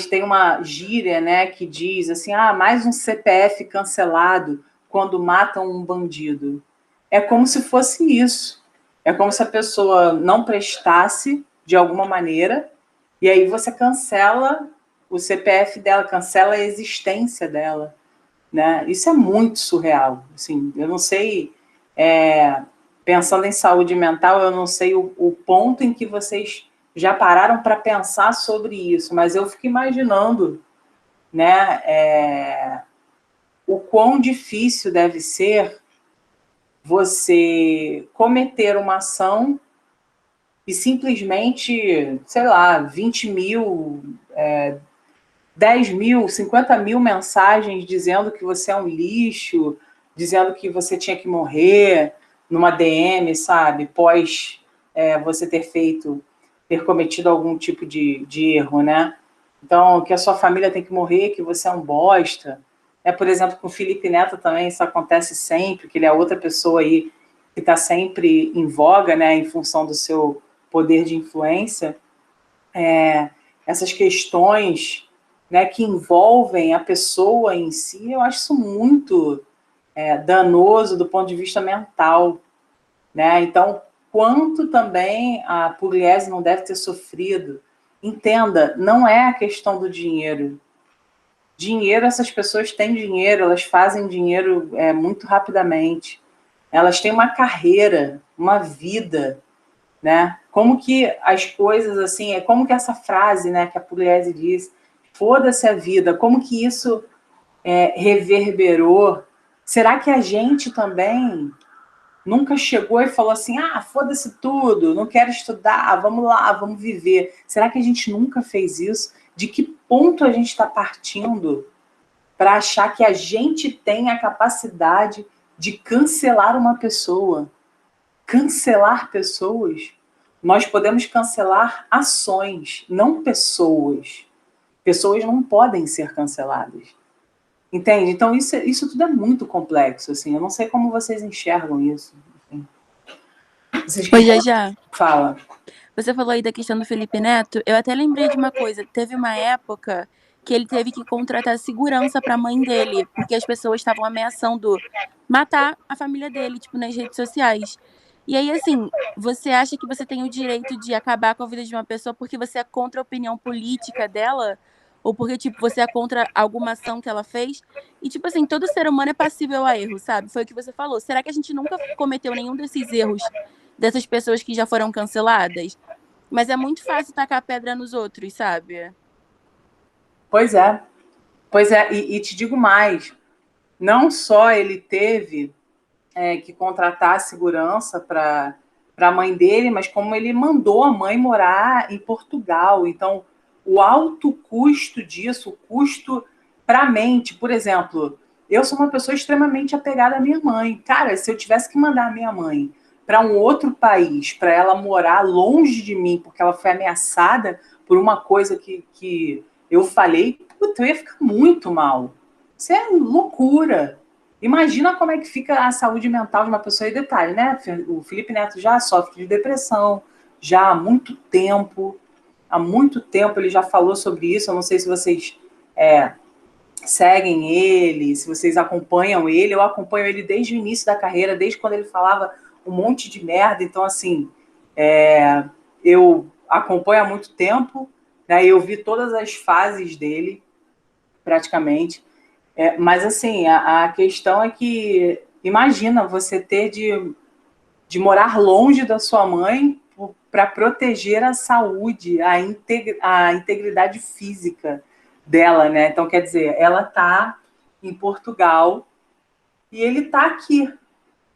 tem uma gíria, né, que diz assim, mais um CPF cancelado quando matam um bandido. É como se fosse isso. É como se a pessoa não prestasse de alguma maneira, e aí você cancela o CPF dela, cancela a existência dela, né? Isso é muito surreal. Assim, eu não sei, pensando em saúde mental, eu não sei o ponto em que vocês já pararam para pensar sobre isso, mas eu fico imaginando, né, o quão difícil deve ser você cometer uma ação e simplesmente, sei lá, 20 mil, 10 mil, 50 mil mensagens dizendo que você é um lixo, dizendo que você tinha que morrer numa DM, sabe? Pós você ter cometido algum tipo de erro, né? Então, que a sua família tem que morrer, que você é um bosta. Por exemplo, com o Felipe Neto também isso acontece sempre, que ele é outra pessoa aí que está sempre em voga, né, em função do seu poder de influência. Essas questões, né, que envolvem a pessoa em si, eu acho isso muito danoso do ponto de vista mental, né? Então, quanto também a Pugliese não deve ter sofrido. Entenda, não é a questão do dinheiro. Dinheiro, essas pessoas têm dinheiro, elas fazem dinheiro muito rapidamente. Elas têm uma carreira, uma vida, né? Como que as coisas, assim, como que essa frase, né, que a Pugliese diz, foda-se a vida, como que isso reverberou? Será que a gente também nunca chegou e falou assim, foda-se tudo, não quero estudar, vamos lá, vamos viver? Será que a gente nunca fez isso? De que ponto a gente está partindo para achar que a gente tem a capacidade de cancelar uma pessoa? Cancelar pessoas? Nós podemos cancelar ações, não pessoas. Pessoas não podem ser canceladas. Entende? Então, isso tudo é muito complexo, assim. Eu não sei como vocês enxergam isso. Enfim. Oi, já. Fala. Você falou aí da questão do Felipe Neto. Eu até lembrei de uma coisa. Teve uma época que ele teve que contratar segurança para a mãe dele, porque as pessoas estavam ameaçando matar a família dele, tipo, nas redes sociais. E aí, assim, você acha que você tem o direito de acabar com a vida de uma pessoa porque você é contra a opinião política dela? Ou porque, tipo, você é contra alguma ação que ela fez? E, tipo assim, todo ser humano é passível a erro, sabe? Foi o que você falou. Será que a gente nunca cometeu nenhum desses erros dessas pessoas que já foram canceladas? Mas é muito fácil tacar pedra nos outros, sabe? Pois é. E te digo mais. Não só ele teve que contratar a segurança para a mãe dele, mas como ele mandou a mãe morar em Portugal. Então, o alto custo disso, o custo para a mente, por exemplo, eu sou uma pessoa extremamente apegada à minha mãe. Cara, se eu tivesse que mandar a minha mãe para um outro país, para ela morar longe de mim, porque ela foi ameaçada por uma coisa que eu falei, puta, eu ia ficar muito mal. Isso é loucura. Imagina como é que fica a saúde mental de uma pessoa. E detalhe, né? O Felipe Neto já sofre de depressão, já há muito tempo. Há muito tempo ele já falou sobre isso. Eu não sei se vocês seguem ele, se vocês acompanham ele. Eu acompanho ele desde o início da carreira, desde quando ele falava um monte de merda. Então, assim, eu acompanho há muito tempo, né? Eu vi todas as fases dele. praticamente. Mas, assim, a questão é que, imagina você ter de morar longe da sua mãe para proteger a saúde, a integridade física dela, né? Então, quer dizer, ela está em Portugal e ele está aqui,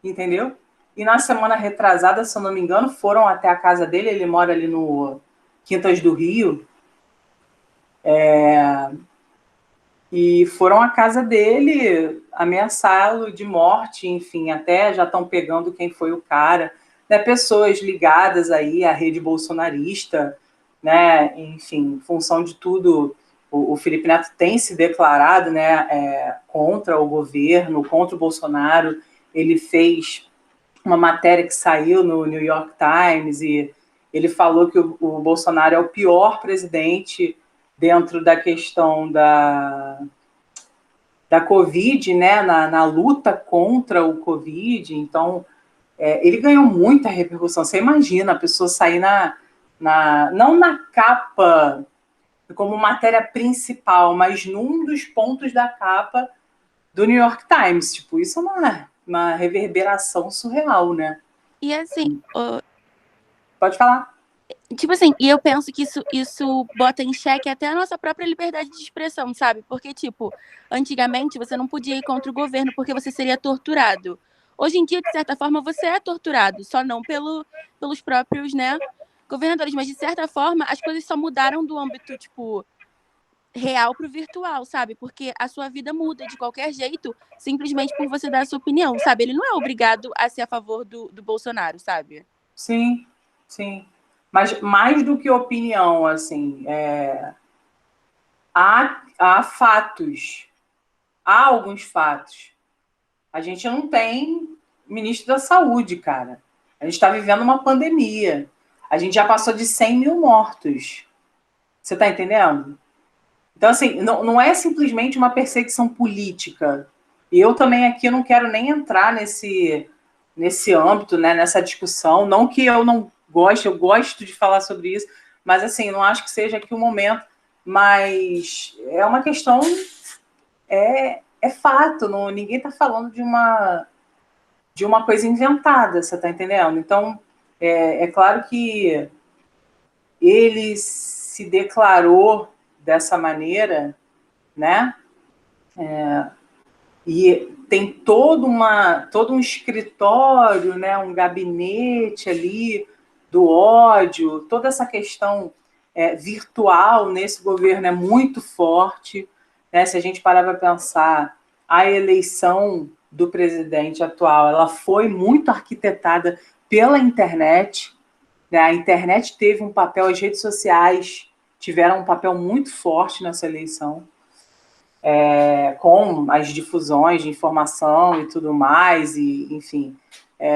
entendeu? E na semana retrasada, se eu não me engano, foram até a casa dele, ele mora ali no Quintas do Rio, e foram à casa dele ameaçá-lo de morte, enfim, até já estão pegando quem foi o cara, né? Pessoas ligadas aí à rede bolsonarista, né? Enfim, em função de tudo, o Felipe Neto tem se declarado, né, contra o governo, contra o Bolsonaro. Ele fez uma matéria que saiu no New York Times e ele falou que o Bolsonaro é o pior presidente dentro da questão da Covid, né, na luta contra o Covid. Então, ele ganhou muita repercussão. Você imagina a pessoa sair não na capa como matéria principal, mas num dos pontos da capa do New York Times. Tipo, isso é uma reverberação surreal, né? E assim, Pode falar. tipo assim, e eu penso que isso bota em xeque até a nossa própria liberdade de expressão, sabe? Porque, tipo, antigamente você não podia ir contra o governo porque você seria torturado. Hoje em dia, de certa forma, você é torturado, só não pelos próprios, né, governadores. Mas, de certa forma, as coisas só mudaram do âmbito, tipo, real pro virtual, sabe? Porque a sua vida muda de qualquer jeito, simplesmente por você dar a sua opinião, sabe? Ele não é obrigado a ser a favor do Bolsonaro, sabe? Sim, sim. Mas mais do que opinião, assim, há fatos, há alguns fatos. A gente não tem ministro da Saúde, cara. A gente está vivendo uma pandemia. A gente já passou de 100 mil mortos. Você está entendendo? Então, assim, não é simplesmente uma perseguição política. E eu também aqui não quero nem entrar nesse âmbito, né, nessa discussão. Não que eu não goste, eu gosto de falar sobre isso, mas, assim, não acho que seja aqui o momento. Mas é uma questão, é fato, ninguém está falando de uma coisa inventada, você está entendendo? Então, é claro que ele se declarou dessa maneira, né? E tem todo um escritório, né? Um gabinete ali do ódio, toda essa questão virtual nesse governo é muito forte, né? Se a gente parar para pensar, a eleição do presidente atual, ela foi muito arquitetada pela internet, né? A internet teve um papel, as redes sociais tiveram um papel muito forte nessa eleição, com as difusões de informação e tudo mais, e, enfim,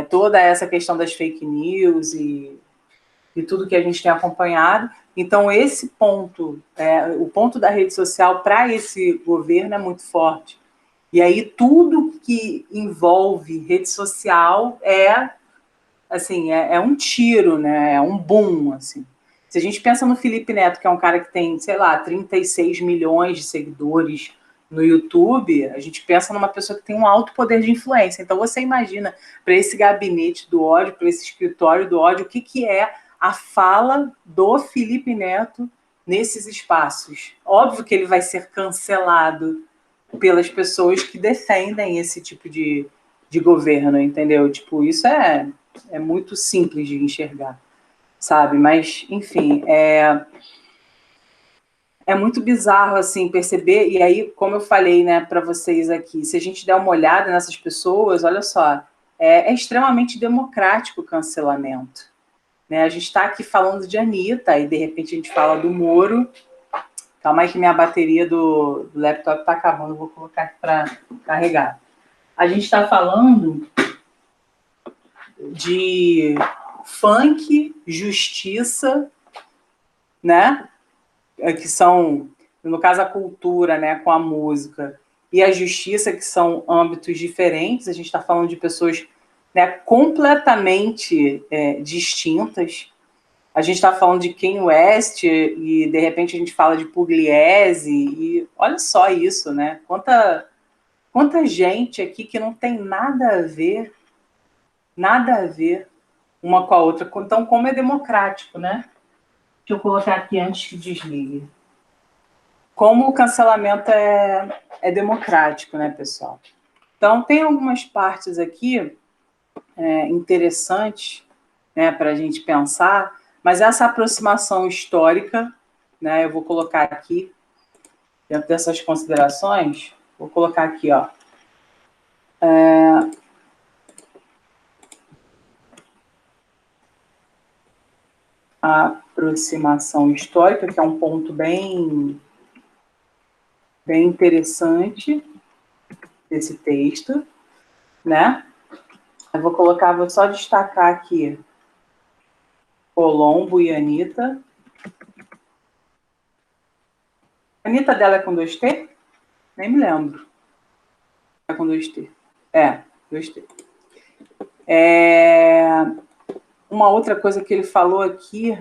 toda essa questão das fake news e tudo que a gente tem acompanhado. Então, esse ponto, o ponto da rede social para esse governo é muito forte. E aí, tudo que envolve rede social assim, é um tiro, né? É um boom, assim. Se a gente pensa no Felipe Neto, que é um cara que tem, sei lá, 36 milhões de seguidores no YouTube, a gente pensa numa pessoa que tem um alto poder de influência. Então, você imagina, para esse gabinete do ódio, para esse escritório do ódio, o que é a fala do Felipe Neto nesses espaços. Óbvio que ele vai ser cancelado pelas pessoas que defendem esse tipo de governo, entendeu? Tipo, isso é muito simples de enxergar, sabe? Mas, enfim, é muito bizarro, assim, perceber. E aí, como eu falei, né, para vocês aqui, se a gente der uma olhada nessas pessoas, olha só, é extremamente democrático o cancelamento, né? A gente está aqui falando de Anitta, e de repente a gente fala do Moro. Calma aí que minha bateria do laptop está acabando, vou colocar aqui para carregar. A gente está falando de funk, justiça, né? Que são, no caso, a cultura, né, com a música, e a justiça, que são âmbitos diferentes. A gente está falando de pessoas, né, completamente distintas. a gente está falando de Kanye West e, de repente, a gente fala de Pugliese, e olha só isso, né? Quanta gente aqui que não tem nada a ver uma com a outra. Então, como é democrático, né? Deixa eu colocar aqui antes que desligue. Como o cancelamento é democrático, né, pessoal? Então, tem algumas partes aqui interessantes, né, para a gente pensar, mas essa aproximação histórica, né, eu vou colocar aqui, dentro dessas considerações, vou colocar aqui, ó, a aproximação histórica, que é um ponto bem interessante desse texto, né? Eu vou colocar, vou só destacar aqui Colombo e Anitta. A Anitta dela é com 2T? Nem me lembro. É com 2T. 2T. Uma outra coisa que ele falou aqui,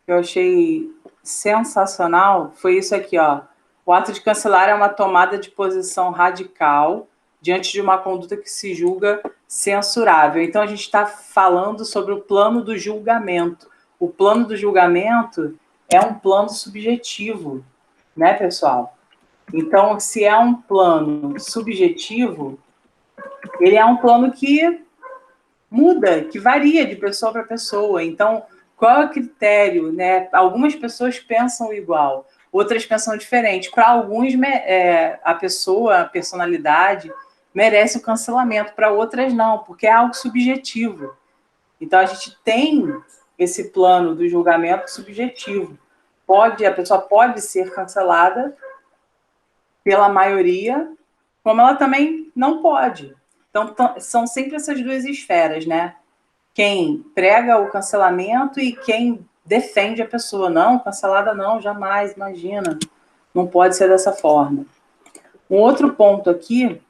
que eu achei sensacional, foi isso aqui, ó. O ato de cancelar é uma tomada de posição radical diante de uma conduta que se julga censurável. Então, a gente está falando sobre o plano do julgamento. O plano do julgamento é um plano subjetivo, né, pessoal? Então, se é um plano subjetivo, ele é um plano que muda, que varia de pessoa para pessoa. Então, qual é o critério, né? Algumas pessoas pensam igual, outras pensam diferente. Para alguns, a pessoa, a personalidade, merece o cancelamento, para outras não, porque é algo subjetivo. Então, a gente tem esse plano do julgamento subjetivo. A pessoa pode ser cancelada pela maioria, como ela também não pode. Então, são sempre essas duas esferas, né? Quem prega o cancelamento e quem defende a pessoa. Não, cancelada não, jamais, imagina. Não pode ser dessa forma. Um outro ponto aqui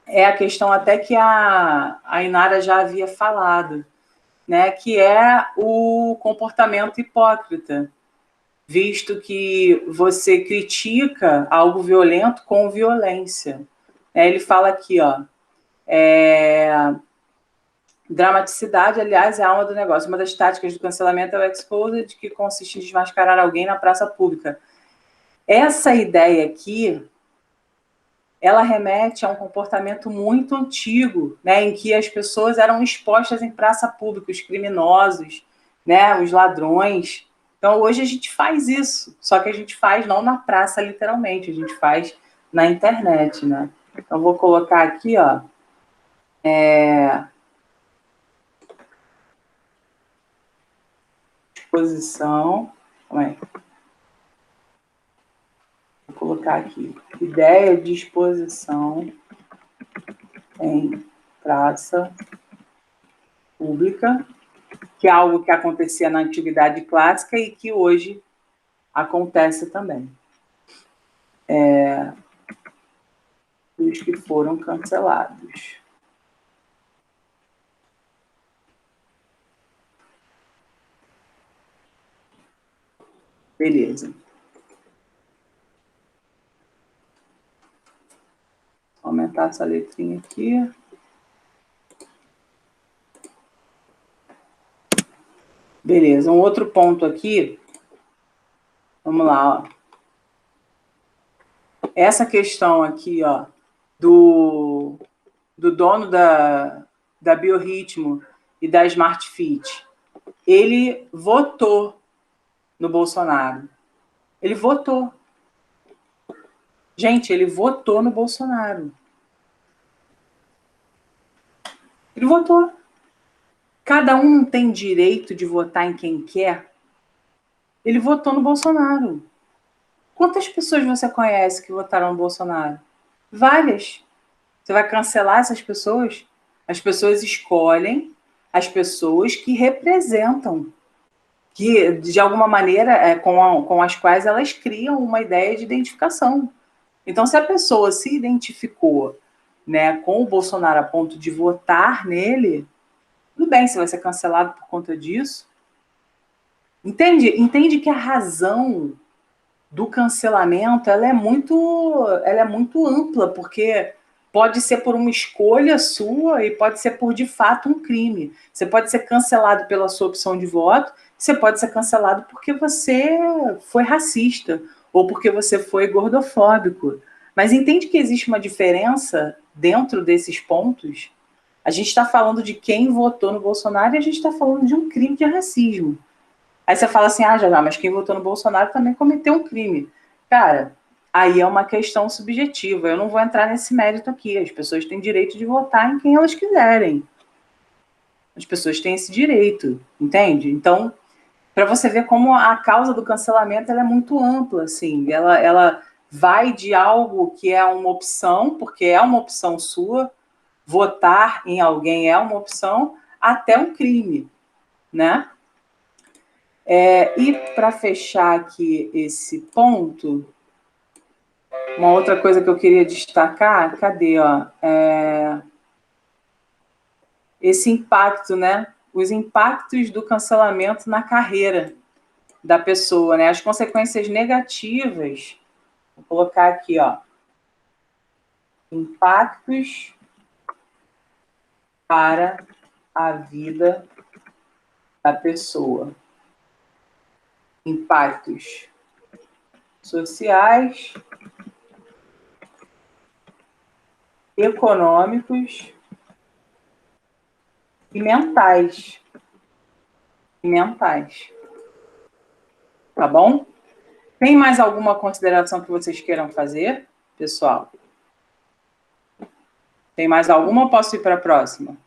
é a questão até que a Inara já havia falado, né? Que é o comportamento hipócrita, visto que você critica algo violento com violência. Ele fala aqui, ó, dramaticidade, aliás, é a alma do negócio. Uma das táticas do cancelamento é o exposed, que consiste em desmascarar alguém na praça pública. Essa ideia aqui, ela remete a um comportamento muito antigo, né, em que as pessoas eram expostas em praça pública, os criminosos, né, os ladrões. Então, hoje a gente faz isso, só que a gente faz não na praça, literalmente, a gente faz na internet, né? Então, vou colocar aqui, ó, exposição, vou colocar aqui, ideia de exposição em praça pública, que é algo que acontecia na antiguidade clássica e que hoje acontece também. Os que foram cancelados. Beleza. Vou aumentar essa letrinha aqui. Beleza. Um outro ponto aqui. Vamos lá, ó. Essa questão aqui, ó, do dono da Biorritmo e da Smart Fit, ele votou no Bolsonaro. Ele votou. Gente, ele votou no Bolsonaro. Ele votou. Cada um tem direito de votar em quem quer. Ele votou no Bolsonaro. Quantas pessoas você conhece que votaram no Bolsonaro? Várias. Você vai cancelar essas pessoas? As pessoas escolhem as pessoas que representam, que, de alguma maneira, com as quais elas criam uma ideia de identificação. Então, se a pessoa se identificou, né, com o Bolsonaro a ponto de votar nele, tudo bem, você vai ser cancelado por conta disso, Entende que a razão do cancelamento ela é muito ampla, porque pode ser por uma escolha sua e pode ser por, de fato, um crime. Você pode ser cancelado pela sua opção de voto, você pode ser cancelado porque você foi racista ou porque você foi gordofóbico. Mas entende que existe uma diferença dentro desses pontos? A gente está falando de quem votou no Bolsonaro e a gente está falando de um crime de racismo. Aí você fala assim, já, mas quem votou no Bolsonaro também cometeu um crime. Cara, aí é uma questão subjetiva. Eu não vou entrar nesse mérito aqui. As pessoas têm direito de votar em quem elas quiserem. As pessoas têm esse direito, entende? Então, para você ver como a causa do cancelamento ela é muito ampla, assim. Ela vai de algo que é uma opção, porque é uma opção sua, votar em alguém é uma opção, até um crime, né? E para fechar aqui esse ponto, uma outra coisa que eu queria destacar, cadê, ó? Esse impacto, né? Os impactos do cancelamento na carreira da pessoa, né? As consequências negativas, vou colocar aqui, ó. Impactos para a vida da pessoa. Impactos sociais, econômicos e mentais. Tá bom? Tem mais alguma consideração que vocês queiram fazer, pessoal? Tem mais alguma ou posso ir para a próxima?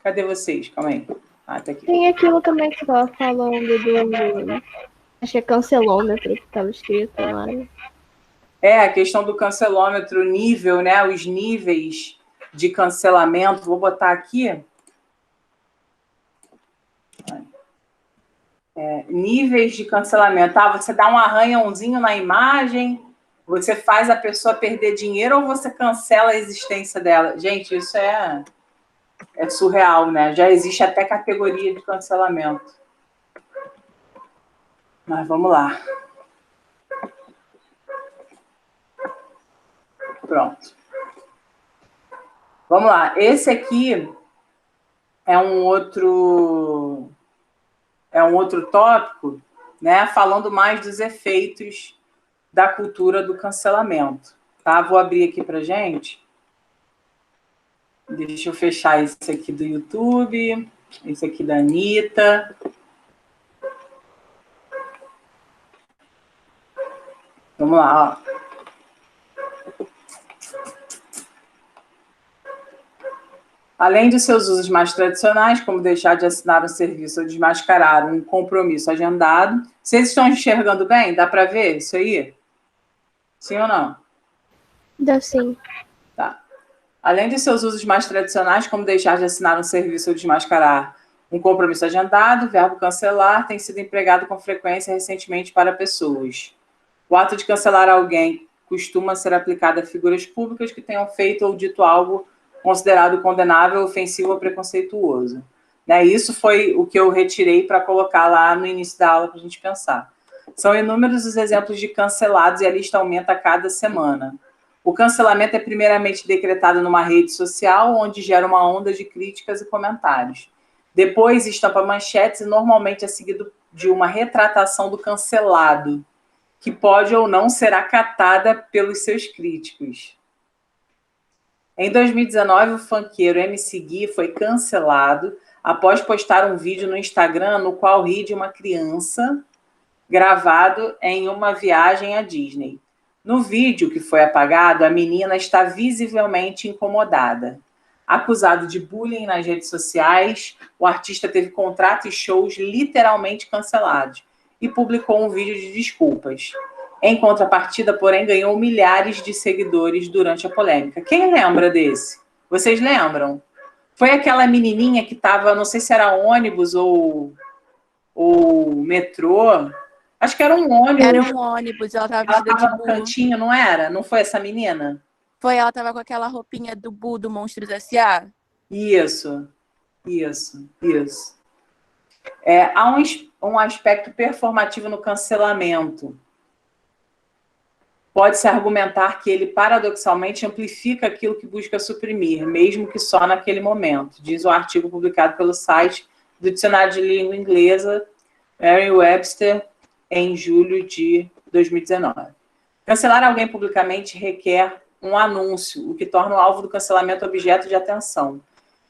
Cadê vocês? Calma aí. Tá aqui. Tem aquilo também que você estava falando do... Acho que é cancelômetro que estava escrito lá. A questão do cancelômetro, nível, né? Os níveis de cancelamento. Vou botar aqui. Níveis de cancelamento. Você dá um arranhãozinho na imagem, você faz a pessoa perder dinheiro ou você cancela a existência dela? Gente, isso é surreal, né? Já existe até categoria de cancelamento. Mas vamos lá. Pronto. Vamos lá. Esse aqui é um outro tópico, né? Falando mais dos efeitos da cultura do cancelamento. Tá? Vou abrir aqui pra gente. Deixa eu fechar esse aqui do YouTube, esse aqui da Anitta. Vamos lá, ó. Além de seus usos mais tradicionais, como deixar de assinar um serviço ou desmascarar um compromisso agendado. Vocês estão enxergando bem? Dá para ver isso aí? Sim ou não? Dá sim. Tá. Além de seus usos mais tradicionais, como deixar de assinar um serviço ou desmascarar um compromisso agendado, o verbo cancelar tem sido empregado com frequência recentemente para pessoas. O ato de cancelar alguém costuma ser aplicado a figuras públicas que tenham feito ou dito algo considerado condenável, ofensivo ou preconceituoso. Né? Isso foi o que eu retirei para colocar lá no início da aula para a gente pensar. São inúmeros os exemplos de cancelados e a lista aumenta a cada semana. O cancelamento é primeiramente decretado numa rede social, onde gera uma onda de críticas e comentários. Depois estampa manchetes e normalmente é seguido de uma retratação do cancelado, que pode ou não ser acatada pelos seus críticos. Em 2019, o funkeiro MC Gui foi cancelado após postar um vídeo no Instagram no qual ri de uma criança gravado em uma viagem à Disney. No vídeo que foi apagado, a menina está visivelmente incomodada. Acusado de bullying nas redes sociais, o artista teve contratos e shows literalmente cancelados e publicou um vídeo de desculpas. Em contrapartida, porém, ganhou milhares de seguidores durante a polêmica. Quem lembra desse? Vocês lembram? Foi aquela menininha que estava, não sei se era ônibus ou metrô. Acho que era um ônibus. Era um ônibus, ela estava vestida de no Boo. cantinho, não era? Não foi essa menina? Foi, ela estava com aquela roupinha do Boo, do Monstros S.A. Isso. um aspecto performativo no cancelamento. Pode-se argumentar que ele, paradoxalmente, amplifica aquilo que busca suprimir, mesmo que só naquele momento, diz o artigo publicado pelo site do Dicionário de Língua Inglesa, Merriam-Webster, em julho de 2019. Cancelar alguém publicamente requer um anúncio, o que torna o alvo do cancelamento objeto de atenção.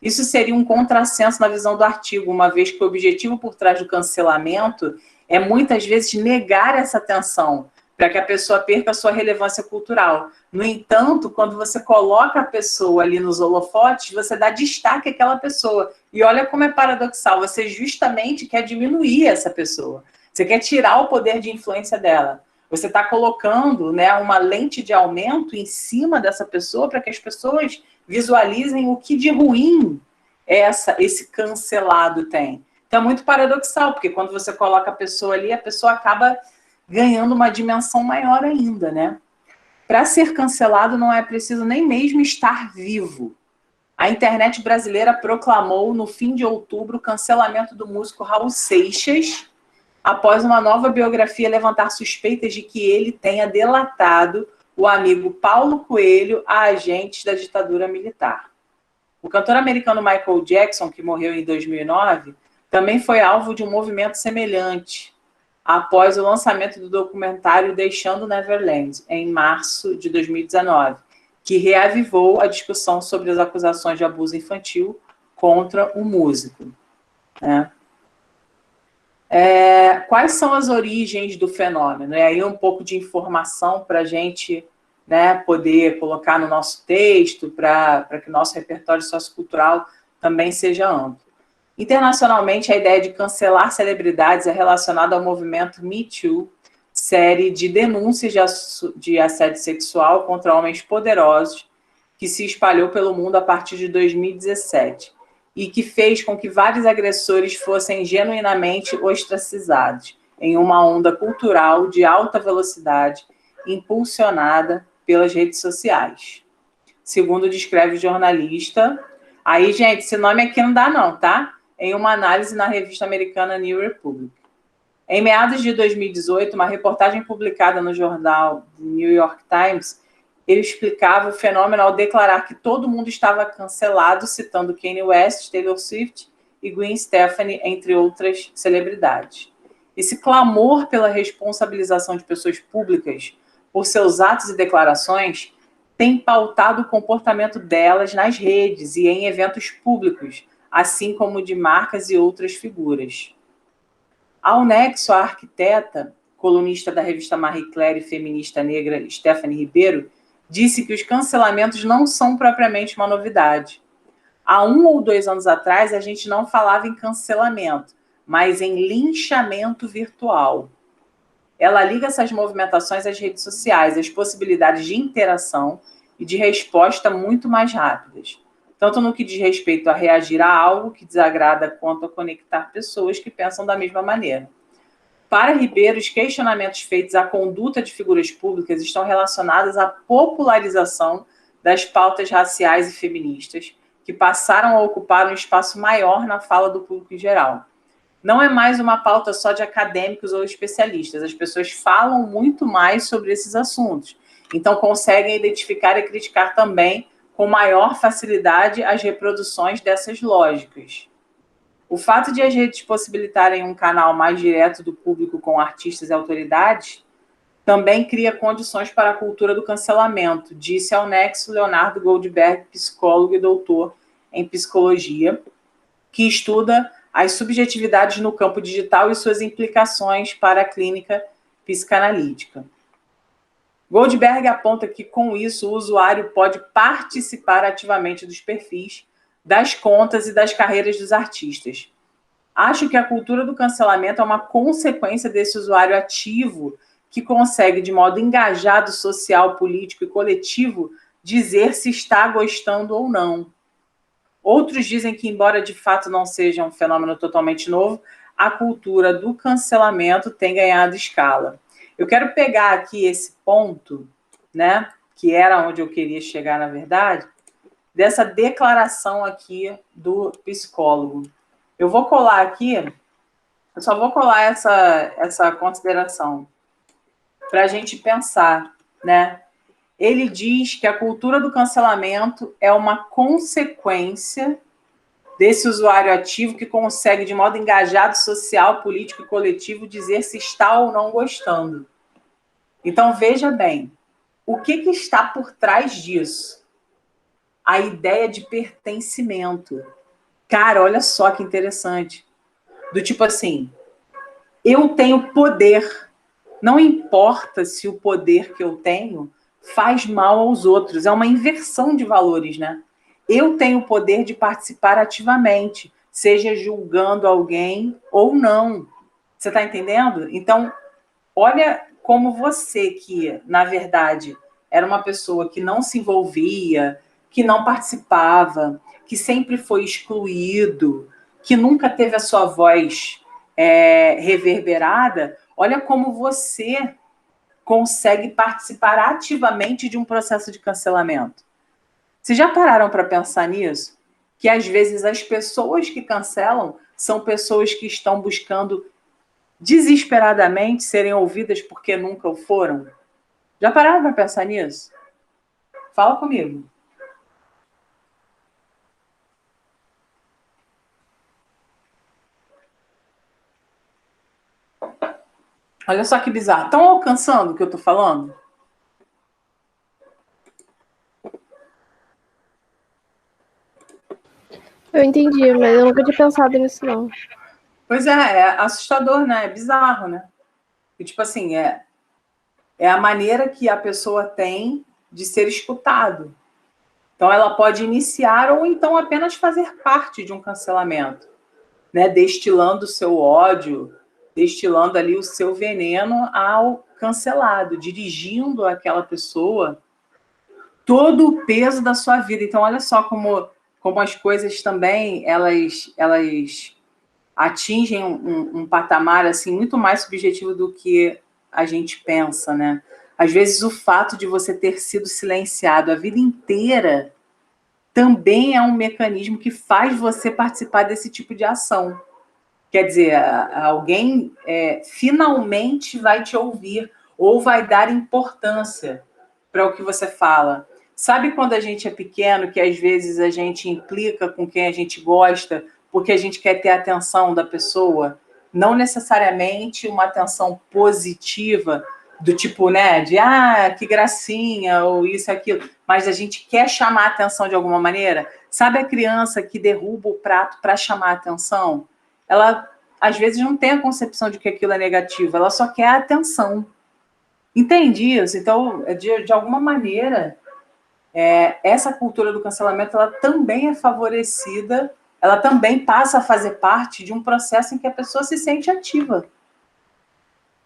Isso seria um contrassenso na visão do artigo, uma vez que o objetivo por trás do cancelamento é muitas vezes negar essa atenção, para que a pessoa perca a sua relevância cultural. No entanto, quando você coloca a pessoa ali nos holofotes, você dá destaque àquela pessoa. E olha como é paradoxal, você justamente quer diminuir essa pessoa. Você quer tirar o poder de influência dela. Você está colocando, né, uma lente de aumento em cima dessa pessoa para que as pessoas visualizem o que de ruim esse cancelado tem. Então é muito paradoxal, porque quando você coloca a pessoa ali, a pessoa acaba ganhando uma dimensão maior ainda, né? Para ser cancelado não é preciso nem mesmo estar vivo. A internet brasileira proclamou no fim de outubro o cancelamento do músico Raul Seixas, após uma nova biografia levantar suspeitas de que ele tenha delatado o amigo Paulo Coelho a agentes da ditadura militar. O cantor americano Michael Jackson, que morreu em 2009, também foi alvo de um movimento semelhante, após o lançamento do documentário Deixando Neverland, em março de 2019, que reavivou a discussão sobre as acusações de abuso infantil contra o músico. Né? Quais são as origens do fenômeno? E aí um pouco de informação para a gente, né, poder colocar no nosso texto, para que o nosso repertório sociocultural também seja amplo. Internacionalmente, a ideia de cancelar celebridades é relacionada ao movimento Me Too, série de denúncias de assédio sexual contra homens poderosos, que se espalhou pelo mundo a partir de 2017, e que fez com que vários agressores fossem genuinamente ostracizados, em uma onda cultural de alta velocidade, impulsionada pelas redes sociais. Segundo descreve o jornalista... Aí, gente, esse nome aqui não dá não, tá? Em uma análise na revista americana New Republic. Em meados de 2018, uma reportagem publicada no jornal New York Times, ele explicava o fenômeno ao declarar que todo mundo estava cancelado, citando Kanye West, Taylor Swift e Gwen Stefani, entre outras celebridades. Esse clamor pela responsabilização de pessoas públicas por seus atos e declarações tem pautado o comportamento delas nas redes e em eventos públicos, assim como de marcas e outras figuras. Ao nexo, a arquiteta, colunista da revista Marie Claire e feminista negra Stephanie Ribeiro, disse que os cancelamentos não são propriamente uma novidade. Há 1 ou 2 anos atrás, a gente não falava em cancelamento, mas em linchamento virtual. Ela liga essas movimentações às redes sociais, às possibilidades de interação e de resposta muito mais rápidas, tanto no que diz respeito a reagir a algo que desagrada, quanto a conectar pessoas que pensam da mesma maneira. Para Ribeiro, os questionamentos feitos à conduta de figuras públicas estão relacionados à popularização das pautas raciais e feministas, que passaram a ocupar um espaço maior na fala do público em geral. Não é mais uma pauta só de acadêmicos ou especialistas, as pessoas falam muito mais sobre esses assuntos, então conseguem identificar e criticar também com maior facilidade as reproduções dessas lógicas. O fato de as redes possibilitarem um canal mais direto do público com artistas e autoridades também cria condições para a cultura do cancelamento, disse ao Nexo Leonardo Goldberg, psicólogo e doutor em psicologia, que estuda as subjetividades no campo digital e suas implicações para a clínica psicanalítica. Goldberg aponta que, com isso, o usuário pode participar ativamente dos perfis, das contas e das carreiras dos artistas. Acho que a cultura do cancelamento é uma consequência desse usuário ativo que consegue, de modo engajado, social, político e coletivo, dizer se está gostando ou não. Outros dizem que, embora de fato não seja um fenômeno totalmente novo, a cultura do cancelamento tem ganhado escala. Eu quero pegar aqui esse ponto, né, que era onde eu queria chegar, na verdade, dessa declaração aqui do psicólogo. Eu vou colar aqui Eu só vou colar essa consideração para a gente pensar, né? Ele diz que a cultura do cancelamento é uma consequência desse usuário ativo que consegue, de modo engajado, social, político e coletivo, dizer se está ou não gostando. Então, veja bem, o que está por trás disso? A ideia de pertencimento. Cara, olha só que interessante. Do tipo assim, eu tenho poder. Não importa se o poder que eu tenho faz mal aos outros. É uma inversão de valores, né? Eu tenho o poder de participar ativamente, seja julgando alguém ou não. Você está entendendo? Então, olha como você, que, na verdade, era uma pessoa que não se envolvia, que não participava, que sempre foi excluído, que nunca teve a sua voz reverberada, olha como você consegue participar ativamente de um processo de cancelamento. Vocês já pararam para pensar nisso? Que, às vezes, as pessoas que cancelam são pessoas que estão buscando desesperadamente serem ouvidas porque nunca o foram? Já pararam para pensar nisso? Fala comigo. Olha só que bizarro. Estão alcançando o que eu estou falando? Eu entendi, mas eu nunca tinha pensado nisso, não. Pois é assustador, né? É bizarro, né? E, tipo assim, é a maneira que a pessoa tem de ser escutado. Então, ela pode iniciar ou então apenas fazer parte de um cancelamento, né? Destilando o seu ódio, destilando ali o seu veneno ao cancelado, dirigindo àquela pessoa todo o peso da sua vida. Então, olha só como as coisas também, elas atingem um patamar assim muito mais subjetivo do que a gente pensa, né? Às vezes, o fato de você ter sido silenciado a vida inteira também é um mecanismo que faz você participar desse tipo de ação. Quer dizer, alguém finalmente vai te ouvir ou vai dar importância para o que você fala. Sabe quando a gente é pequeno, que às vezes a gente implica com quem a gente gosta porque a gente quer ter a atenção da pessoa? Não necessariamente uma atenção positiva, do tipo, né, de que gracinha, ou isso, aquilo, mas a gente quer chamar a atenção de alguma maneira. Sabe a criança que derruba o prato para chamar a atenção? Ela, às vezes, não tem a concepção de que aquilo é negativo, ela só quer a atenção. Entende isso? Então, de alguma maneira, essa cultura do cancelamento, ela também é favorecida, ela também passa a fazer parte de um processo em que a pessoa se sente ativa.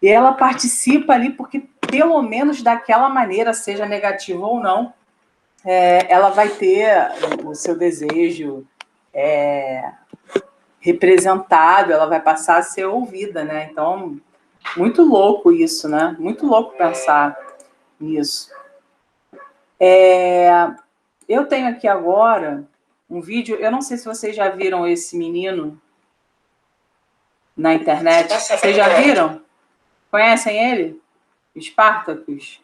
E ela participa ali porque, pelo menos daquela maneira, seja negativa ou não, ela vai ter o seu desejo representado, ela vai passar a ser ouvida, né? Então, muito louco isso, né? Muito louco pensar nisso. Eu tenho aqui agora um vídeo, eu não sei se vocês já viram esse menino na internet. Vocês já viram? Conhecem ele? Spartacus?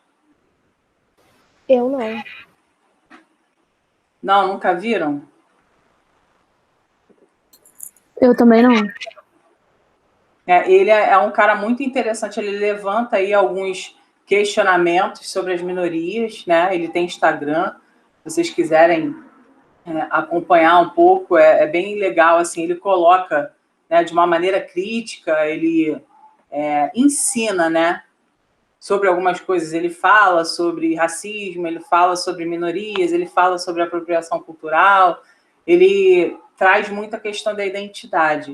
Eu não. Não, nunca viram? Eu também não. Ele é um cara muito interessante, ele levanta aí alguns questionamentos sobre as minorias, né? Ele tem Instagram, se vocês quiserem acompanhar um pouco, é bem legal, assim, ele coloca, né, de uma maneira crítica, ele ensina, né, sobre algumas coisas, ele fala sobre racismo, ele fala sobre minorias, ele fala sobre apropriação cultural, ele traz muita questão da identidade.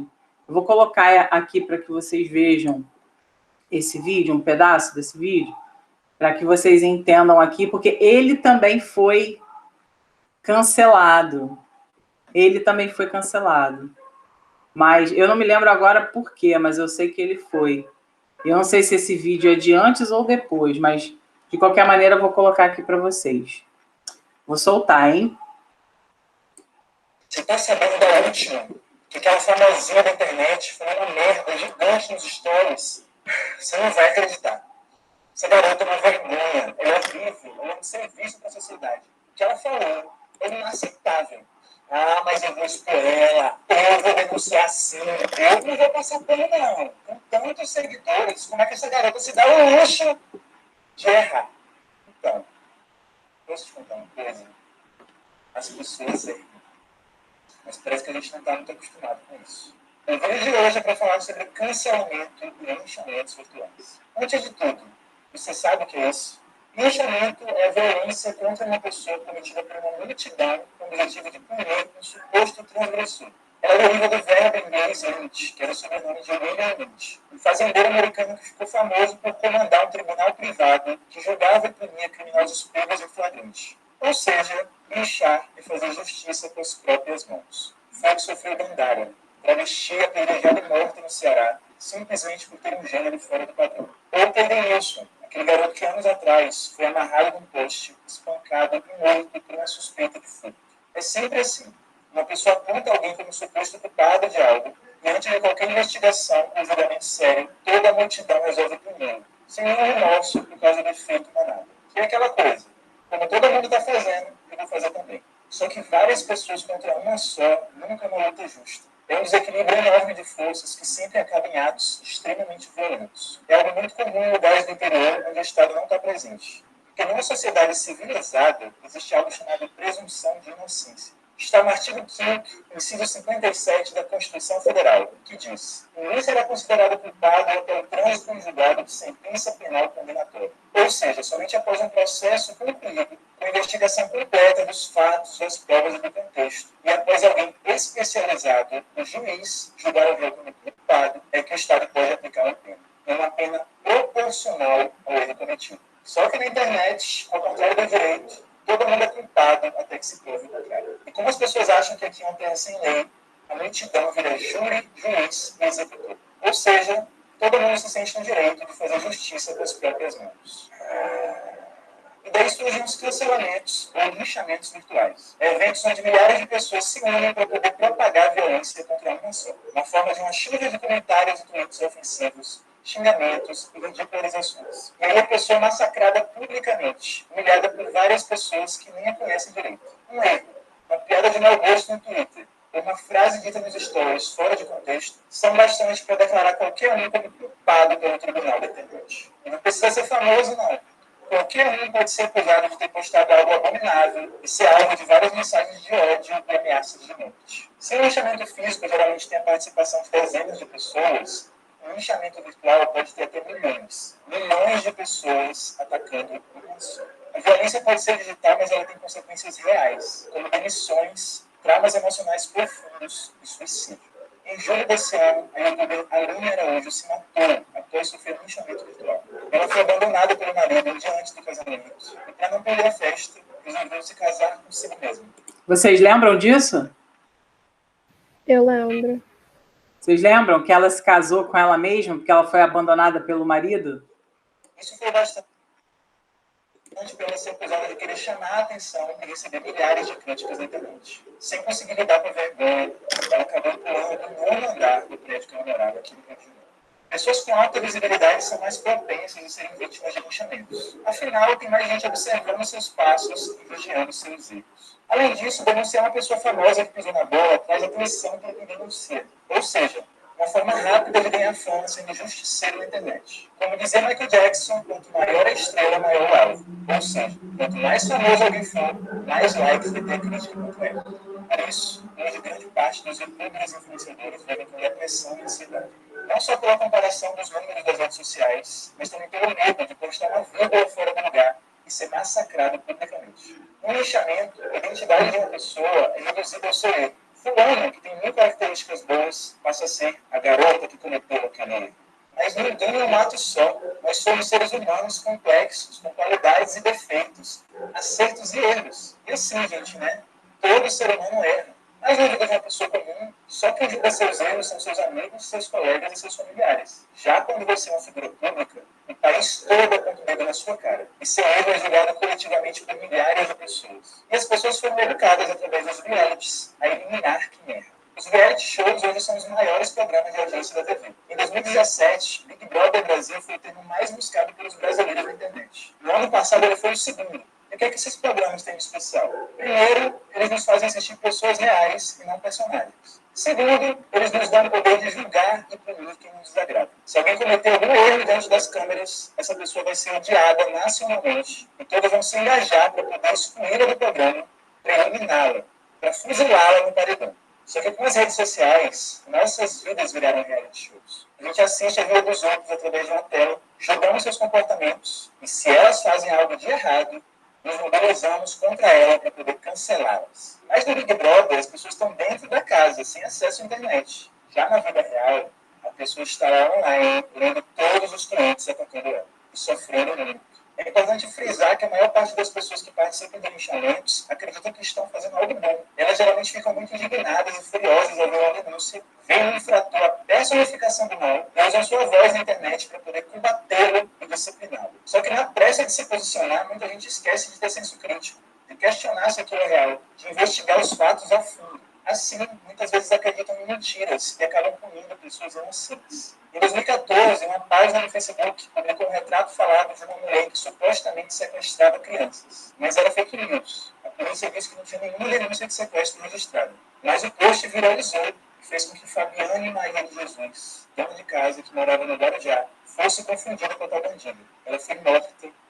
Eu vou colocar aqui para que vocês vejam esse vídeo, um pedaço desse vídeo, para que vocês entendam aqui, porque ele também foi cancelado. Ele também foi cancelado. Mas eu não me lembro agora por quê, mas eu sei que ele foi. Eu não sei se esse vídeo é de antes ou depois, mas de qualquer maneira eu vou colocar aqui para vocês. Vou soltar, hein? Você tá sabendo da última que aquela famosinha da internet foi uma merda gigante nos stories, você não vai acreditar. Essa garota é uma vergonha, ela é horrível, ela é um serviço para a sociedade. O que ela falou é inaceitável. Ah, mas eu vou expor ela, eu vou denunciar sim, eu não vou passar pano não. Com tantos seguidores, como é que essa garota se dá o luxo de errar? Então, posso te contar uma coisa? As pessoas erram, mas parece que a gente não está muito acostumado com isso. O vídeo de hoje é para falar sobre cancelamento e linchamentos virtuais. Antes de tudo, você sabe o que é isso? Linchamento é a violência contra uma pessoa cometida por uma multidão com o objetivo de punir um suposto transgressor. Ela deriva do verbo inglês lynch, que era o sobrenome de William Lynch, um fazendeiro americano que ficou famoso por comandar um tribunal privado que julgava e punia criminosos pegos em flagrante. Ou seja, linchar e fazer justiça com as próprias mãos. Foi o que sofreu Dandara, travesti apedrejada e morta no Ceará, simplesmente por ter um gênero fora do padrão. Ou Edenilson, aquele garoto que anos atrás foi amarrado num poste, espancado e morto por uma suspeita de furto. É sempre assim. Uma pessoa aponta alguém como suposto culpado de algo, e antes de qualquer investigação ou julgamento sério, toda a multidão resolve primeiro, sem nenhum remorso por causa do efeito manada. E é aquela coisa, como todo mundo está fazendo, eu vou fazer também. Só que várias pessoas contra uma só nunca é uma luta justa. É um desequilíbrio enorme de forças que sempre acaba em atos extremamente violentos. É algo muito comum em lugares do interior onde o Estado não está presente. Porque numa sociedade civilizada, existe algo chamado presunção de inocência. Está no artigo 5º, inciso 57 da Constituição Federal, que diz: ninguém será considerado culpado até o trânsito em julgado de sentença penal condenatória. Ou seja, somente após um processo concluído, com investigação completa dos fatos, das provas e do contexto, e após alguém especializado, o juiz, julgar o réu como culpado, é que o Estado pode aplicar uma pena. É uma pena proporcional ao erro cometido. Só que na internet, ao contrário do direito, todo mundo é culpado até que se prove o contrário. E como as pessoas acham que aqui é uma terra sem lei, a multidão vira júri, juiz e executor. Ou seja, todo mundo se sente no direito de fazer justiça com as próprias mãos. E daí surgem os cancelamentos ou linchamentos virtuais. Eventos onde milhares de pessoas se unem para poder propagar a violência contra uma só, na forma de uma chuva de comentários e tweets ofensivos, xingamentos e ridicularizações. E aí a pessoa é massacrada publicamente, humilhada por várias pessoas que nem a conhecem direito. Um erro, uma piada de mau gosto no Twitter, ou uma frase dita nos stories fora de contexto, são bastante para declarar qualquer um como culpado pelo tribunal da internet. E não precisa ser famoso, não. Qualquer um pode ser acusado de ter postado algo abominável e ser alvo de várias mensagens de ódio e ameaças de morte. Se o linchamento físico geralmente tem a participação de dezenas de pessoas, o linchamento virtual pode ter até milhões de pessoas atacando uma só. A violência pode ser digital, mas ela tem consequências reais, como demissões, traumas emocionais profundos e suicídio. Em julho desse ano, a youtuber Aline Araújo se matou após sofrer um linchamento virtual. Ela foi abandonada pelo marido um dia antes do casamento e, para não perder a festa, resolveu se casar consigo mesma. Vocês lembram disso? Eu lembro. Vocês lembram que ela se casou com ela mesma porque ela foi abandonada pelo marido? Isso foi bastante para ela ser acusada de querer chamar a atenção e receber milhares de críticas na internet. Sem conseguir lidar com a vergonha, ela acabou pulando do nono andar do prédio que ela morava aqui no Rio de Janeiro. Pessoas com alta visibilidade são mais propensas a serem vítimas de linchamentos. Afinal, tem mais gente observando seus passos e vigiando seus erros. Além disso, denunciar uma pessoa famosa que pisou na bola traz atenção para quem denuncia. Ou seja, uma forma rápida de ganhar fama sendo justiceiro na internet. Como dizia Michael Jackson, quanto maior a estrela, maior o alvo. Ou seja, quanto mais famoso alguém for, mais likes vai ter crítica contra ela. Por isso, hoje grande parte dos youtubers e influenciadores devem ter pressão e ansiedade. Não só pela comparação dos números das redes sociais, mas também pelo medo de postar uma vírgula fora do lugar e ser massacrado publicamente. No linchamento, a identidade de uma pessoa é reduzida ao seu erro. Fulano, que tem 1000 características boas, passa a ser a garota que cometeu aquele erro. Mas ninguém é um ato só. Nós somos seres humanos complexos, com qualidades e defeitos, acertos e erros. E assim, gente, né? Todo ser humano erra. Mas na vida de uma pessoa comum, só quem julga seus erros são seus amigos, seus colegas e seus familiares. Já quando você é uma figura pública, o país todo aponta o dedo na sua cara. E seu erro é julgado coletivamente por milhares de pessoas. E as pessoas foram educadas através dos realities a eliminar quem erra. Os reality shows hoje são os maiores programas de audiência da TV. Em 2017, Big Brother Brasil foi o termo mais buscado pelos brasileiros na internet. No ano passado, ele foi o segundo. E o que é que esses programas têm de especial? Primeiro, eles nos fazem assistir pessoas reais e não personagens. Segundo, eles nos dão o poder de julgar e punir quem nos desagrada. Se alguém cometer algum erro diante das câmeras, essa pessoa vai ser odiada nacionalmente e todos vão se engajar para poder excluí-la do programa, para eliminá-la, para fuzilá-la no paredão. Só que com as redes sociais, nossas vidas viraram reality shows. A gente assiste a vida dos outros através de uma tela, julgamos seus comportamentos e se elas fazem algo de errado, nos mobilizamos contra ela para poder cancelá-las. Mas no Big Brother, as pessoas estão dentro da casa, sem acesso à internet. Já na vida real, a pessoa estará online, lendo todos os clientes atacando ela e sofrendo muito. É importante frisar que a maior parte das pessoas que participam de linchamentos acreditam que estão fazendo algo bom. Elas geralmente ficam muito indignadas e furiosas ao ver uma denúncia, veem um infrator a personificação do mal e usam sua voz na internet para poder combatê-lo e discipliná-lo. Só que na pressa de se posicionar, muita gente esquece de ter senso crítico, de questionar se aquilo é real, de investigar os fatos a fundo. Assim, muitas vezes acreditam em mentiras e acabam punindo pessoas inocentes. Em 2014, uma página no Facebook publicou um retrato falado de uma mulher que supostamente sequestrava crianças. Mas era fake news. A polícia disse que não tinha nenhuma denúncia de sequestro registrada. Mas o post viralizou e fez com que Fabiane Maria de Jesus, dona de casa que morava no Guarujá, fosse confundida com a tal bandida. Ela foi morta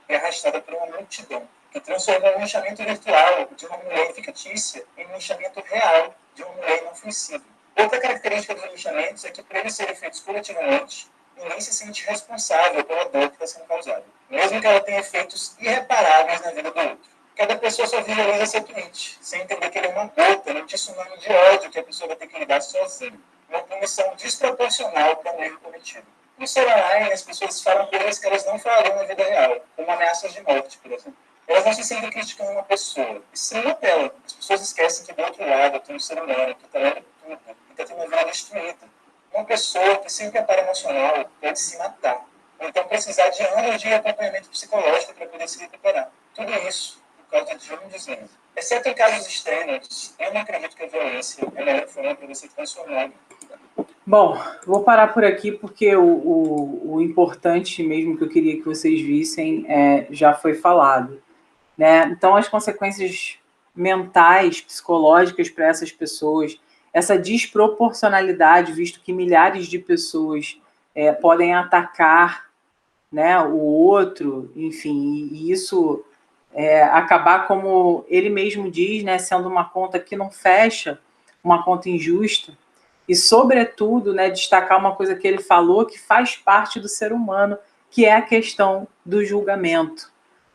e arrastada por uma multidão, que transformou um linchamento virtual de uma mulher fictícia em um linchamento real de uma mulher inofensiva. Outra característica dos linchamentos é que, por eles serem feitos coletivamente, ninguém se sente responsável pela dor que está sendo causada, mesmo que ela tenha efeitos irreparáveis na vida do outro. Cada pessoa só visualiza seu tweet, sem entender que ele é uma gota num tsunami de ódio que a pessoa vai ter que lidar sozinha. Uma punição desproporcional para um erro cometido. No seu online, as pessoas falam coisas que elas não falariam na vida real, como ameaças de morte, por exemplo. Elas não se sentem criticando uma pessoa, e sim uma tela. As pessoas esquecem que do outro lado tem um ser humano que está lendo tudo, e está tendo uma vida destruída. Uma pessoa que sem preparo emocional pode se matar, ou então precisar de anos de acompanhamento psicológico para poder se recuperar. Tudo isso por causa de um deslize. Exceto em casos extremos, eu não acredito que a violência é a melhor forma para você transformar. Bom, vou parar por aqui porque o importante mesmo que eu queria que vocês vissem já foi falado, né? Então, as consequências mentais, psicológicas para essas pessoas, essa desproporcionalidade, visto que milhares de pessoas podem atacar, né, o outro, enfim, e isso acabar, como ele mesmo diz, né, sendo uma conta que não fecha, uma conta injusta. E, sobretudo, né, destacar uma coisa que ele falou que faz parte do ser humano, que é a questão do julgamento.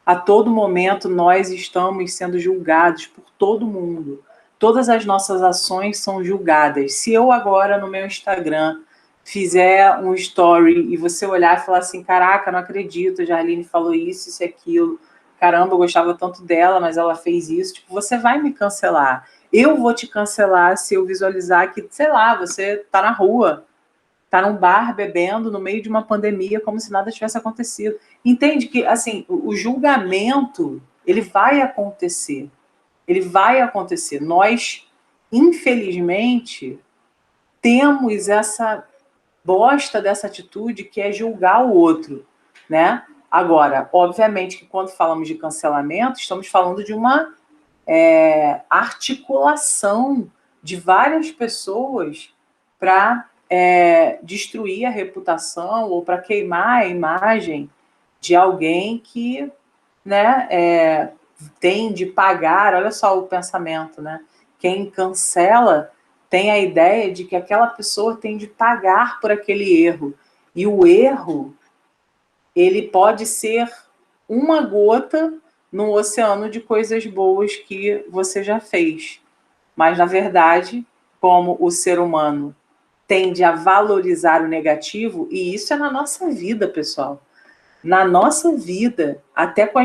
A todo momento, nós estamos sendo julgados por todo mundo. Todas as nossas ações são julgadas. Se eu agora, no meu Instagram, fizer um story e você olhar e falar assim, caraca, não acredito, a Jarline falou isso e aquilo, caramba, eu gostava tanto dela, mas ela fez isso, tipo, você vai me cancelar. Eu vou te cancelar se eu visualizar que, sei lá, você tá na rua, tá num bar bebendo no meio de uma pandemia como se nada tivesse acontecido. Entende que, assim, o julgamento, ele vai acontecer. Ele vai acontecer. Nós, infelizmente, temos essa bosta dessa atitude que é julgar o outro, né? Agora, obviamente que quando falamos de cancelamento, estamos falando de uma articulação de várias pessoas para destruir a reputação ou para queimar a imagem de alguém que, né, tem de pagar. Olha só o pensamento, né? Quem cancela tem a ideia de que aquela pessoa tem de pagar por aquele erro. E o erro, ele pode ser uma gota no oceano de coisas boas que você já fez. Mas, na verdade, como o ser humano tende a valorizar o negativo, e isso é na nossa vida, pessoal. Na nossa vida, até com a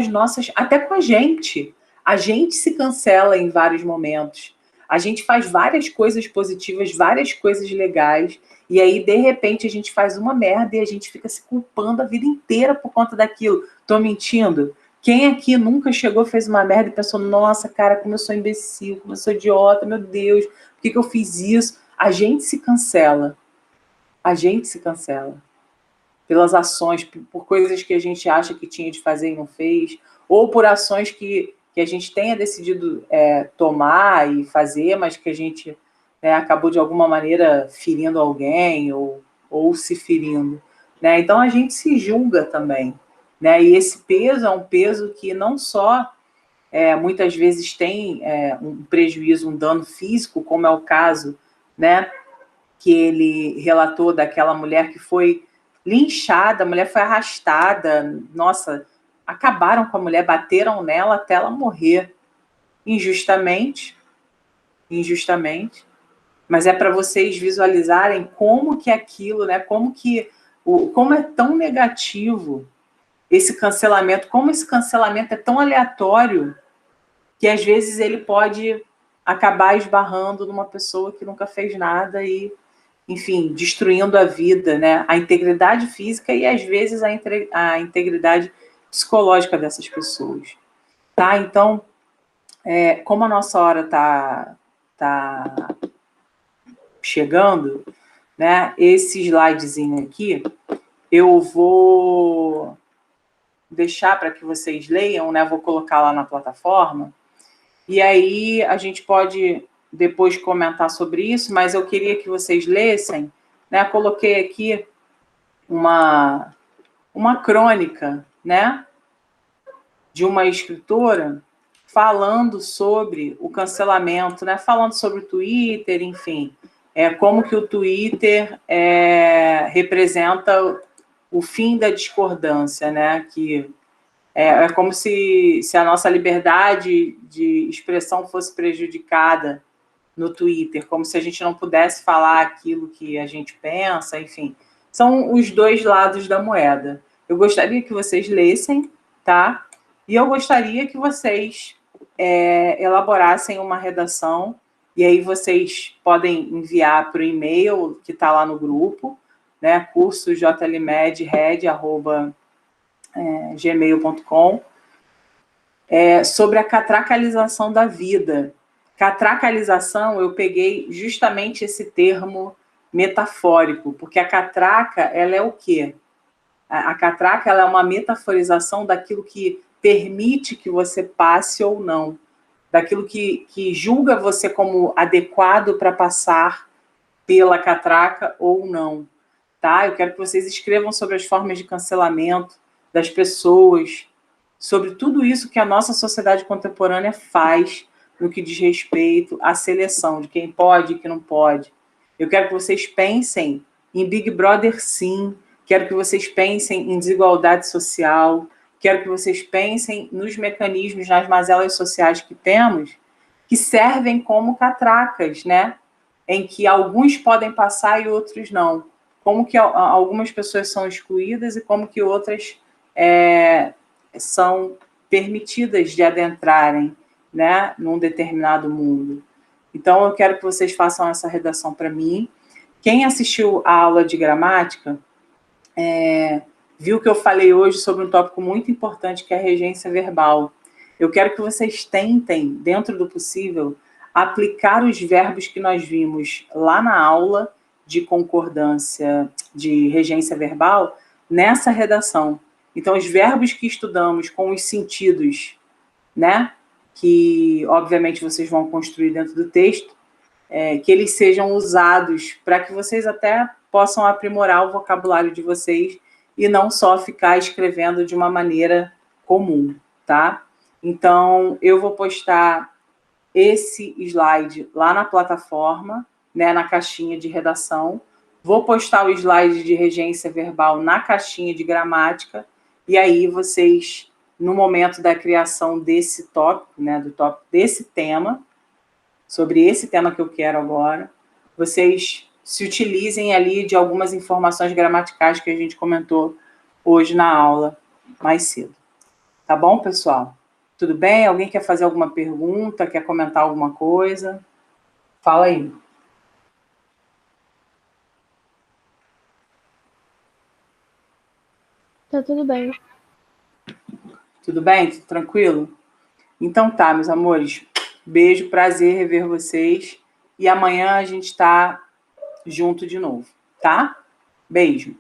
gente. A gente se cancela em vários momentos. A gente faz várias coisas positivas, várias coisas legais, e aí, de repente, a gente faz uma merda e a gente fica se culpando a vida inteira por conta daquilo. Tô mentindo? Quem aqui nunca chegou, fez uma merda e pensou, nossa, cara, como eu sou imbecil, como eu sou idiota, meu Deus, por que eu fiz isso? A gente se cancela. A gente se cancela. Pelas ações, por coisas que a gente acha que tinha de fazer e não fez, ou por ações que a gente tenha decidido tomar e fazer, mas que a gente acabou de alguma maneira ferindo alguém ou se ferindo. Né? Então a gente se julga também. Né? E esse peso é um peso que não só muitas vezes tem um prejuízo, um dano físico, como é o caso, né, que ele relatou daquela mulher que foi linchada, a mulher foi arrastada, nossa, acabaram com a mulher, bateram nela até ela morrer, injustamente, mas é para vocês visualizarem como que aquilo, né, como é tão negativo esse cancelamento, como esse cancelamento é tão aleatório, que às vezes ele pode acabar esbarrando numa pessoa que nunca fez nada e, enfim, destruindo a vida, né? A integridade física e, às vezes, a integridade psicológica dessas pessoas. Tá? Então, como a nossa hora tá chegando, né? Esse slidezinho aqui, eu vou deixar para que vocês leiam, né? Vou colocar lá na plataforma. E aí a gente pode depois comentar sobre isso, mas eu queria que vocês lessem, né? Coloquei aqui uma crônica, né? De uma escritora falando sobre o cancelamento, né? Falando sobre o Twitter, enfim, como que o Twitter representa o fim da discordância, né? Que é como se a nossa liberdade de expressão fosse prejudicada no Twitter, como se a gente não pudesse falar aquilo que a gente pensa, enfim. São os dois lados da moeda. Eu gostaria que vocês lessem, tá? E eu gostaria que vocês elaborassem uma redação, e aí vocês podem enviar para o e-mail que está lá no grupo, né? cursojlmed@gmail.com, sobre a catracalização da vida. Catracalização, eu peguei justamente esse termo metafórico, porque a catraca, ela é o quê? A catraca, ela é uma metaforização daquilo que permite que você passe ou não, daquilo que julga você como adequado para passar pela catraca ou não. Tá? Eu quero que vocês escrevam sobre as formas de cancelamento das pessoas, sobre tudo isso que a nossa sociedade contemporânea faz no que diz respeito à seleção de quem pode e quem não pode. Eu quero que vocês pensem em Big Brother, sim. Quero que vocês pensem em desigualdade social. Quero que vocês pensem nos mecanismos, nas mazelas sociais que temos, que servem como catracas, né? Em que alguns podem passar e outros não. Como que algumas pessoas são excluídas e como que outras são permitidas de adentrarem, né, num determinado mundo. Então, eu quero que vocês façam essa redação para mim. Quem assistiu a aula de gramática viu que eu falei hoje sobre um tópico muito importante, que é a regência verbal. Eu quero que vocês tentem, dentro do possível, aplicar os verbos que nós vimos lá na aula de concordância, de regência verbal, nessa redação. Então, os verbos que estudamos com os sentidos, né, que, obviamente, vocês vão construir dentro do texto, que eles sejam usados para que vocês até possam aprimorar o vocabulário de vocês e não só ficar escrevendo de uma maneira comum, tá? Então, eu vou postar esse slide lá na plataforma, né, na caixinha de redação. Vou postar o slide de regência verbal na caixinha de gramática, e aí vocês, no momento da criação desse tópico, né, desse tema, sobre esse tema que eu quero agora, vocês se utilizem ali de algumas informações gramaticais que a gente comentou hoje na aula mais cedo. Tá bom, pessoal? Tudo bem? Alguém quer fazer alguma pergunta? Quer comentar alguma coisa? Fala aí. Tá tudo bem. Tudo bem? Tudo tranquilo? Então tá, meus amores. Beijo, prazer rever vocês. E amanhã a gente está junto de novo, tá? Beijo.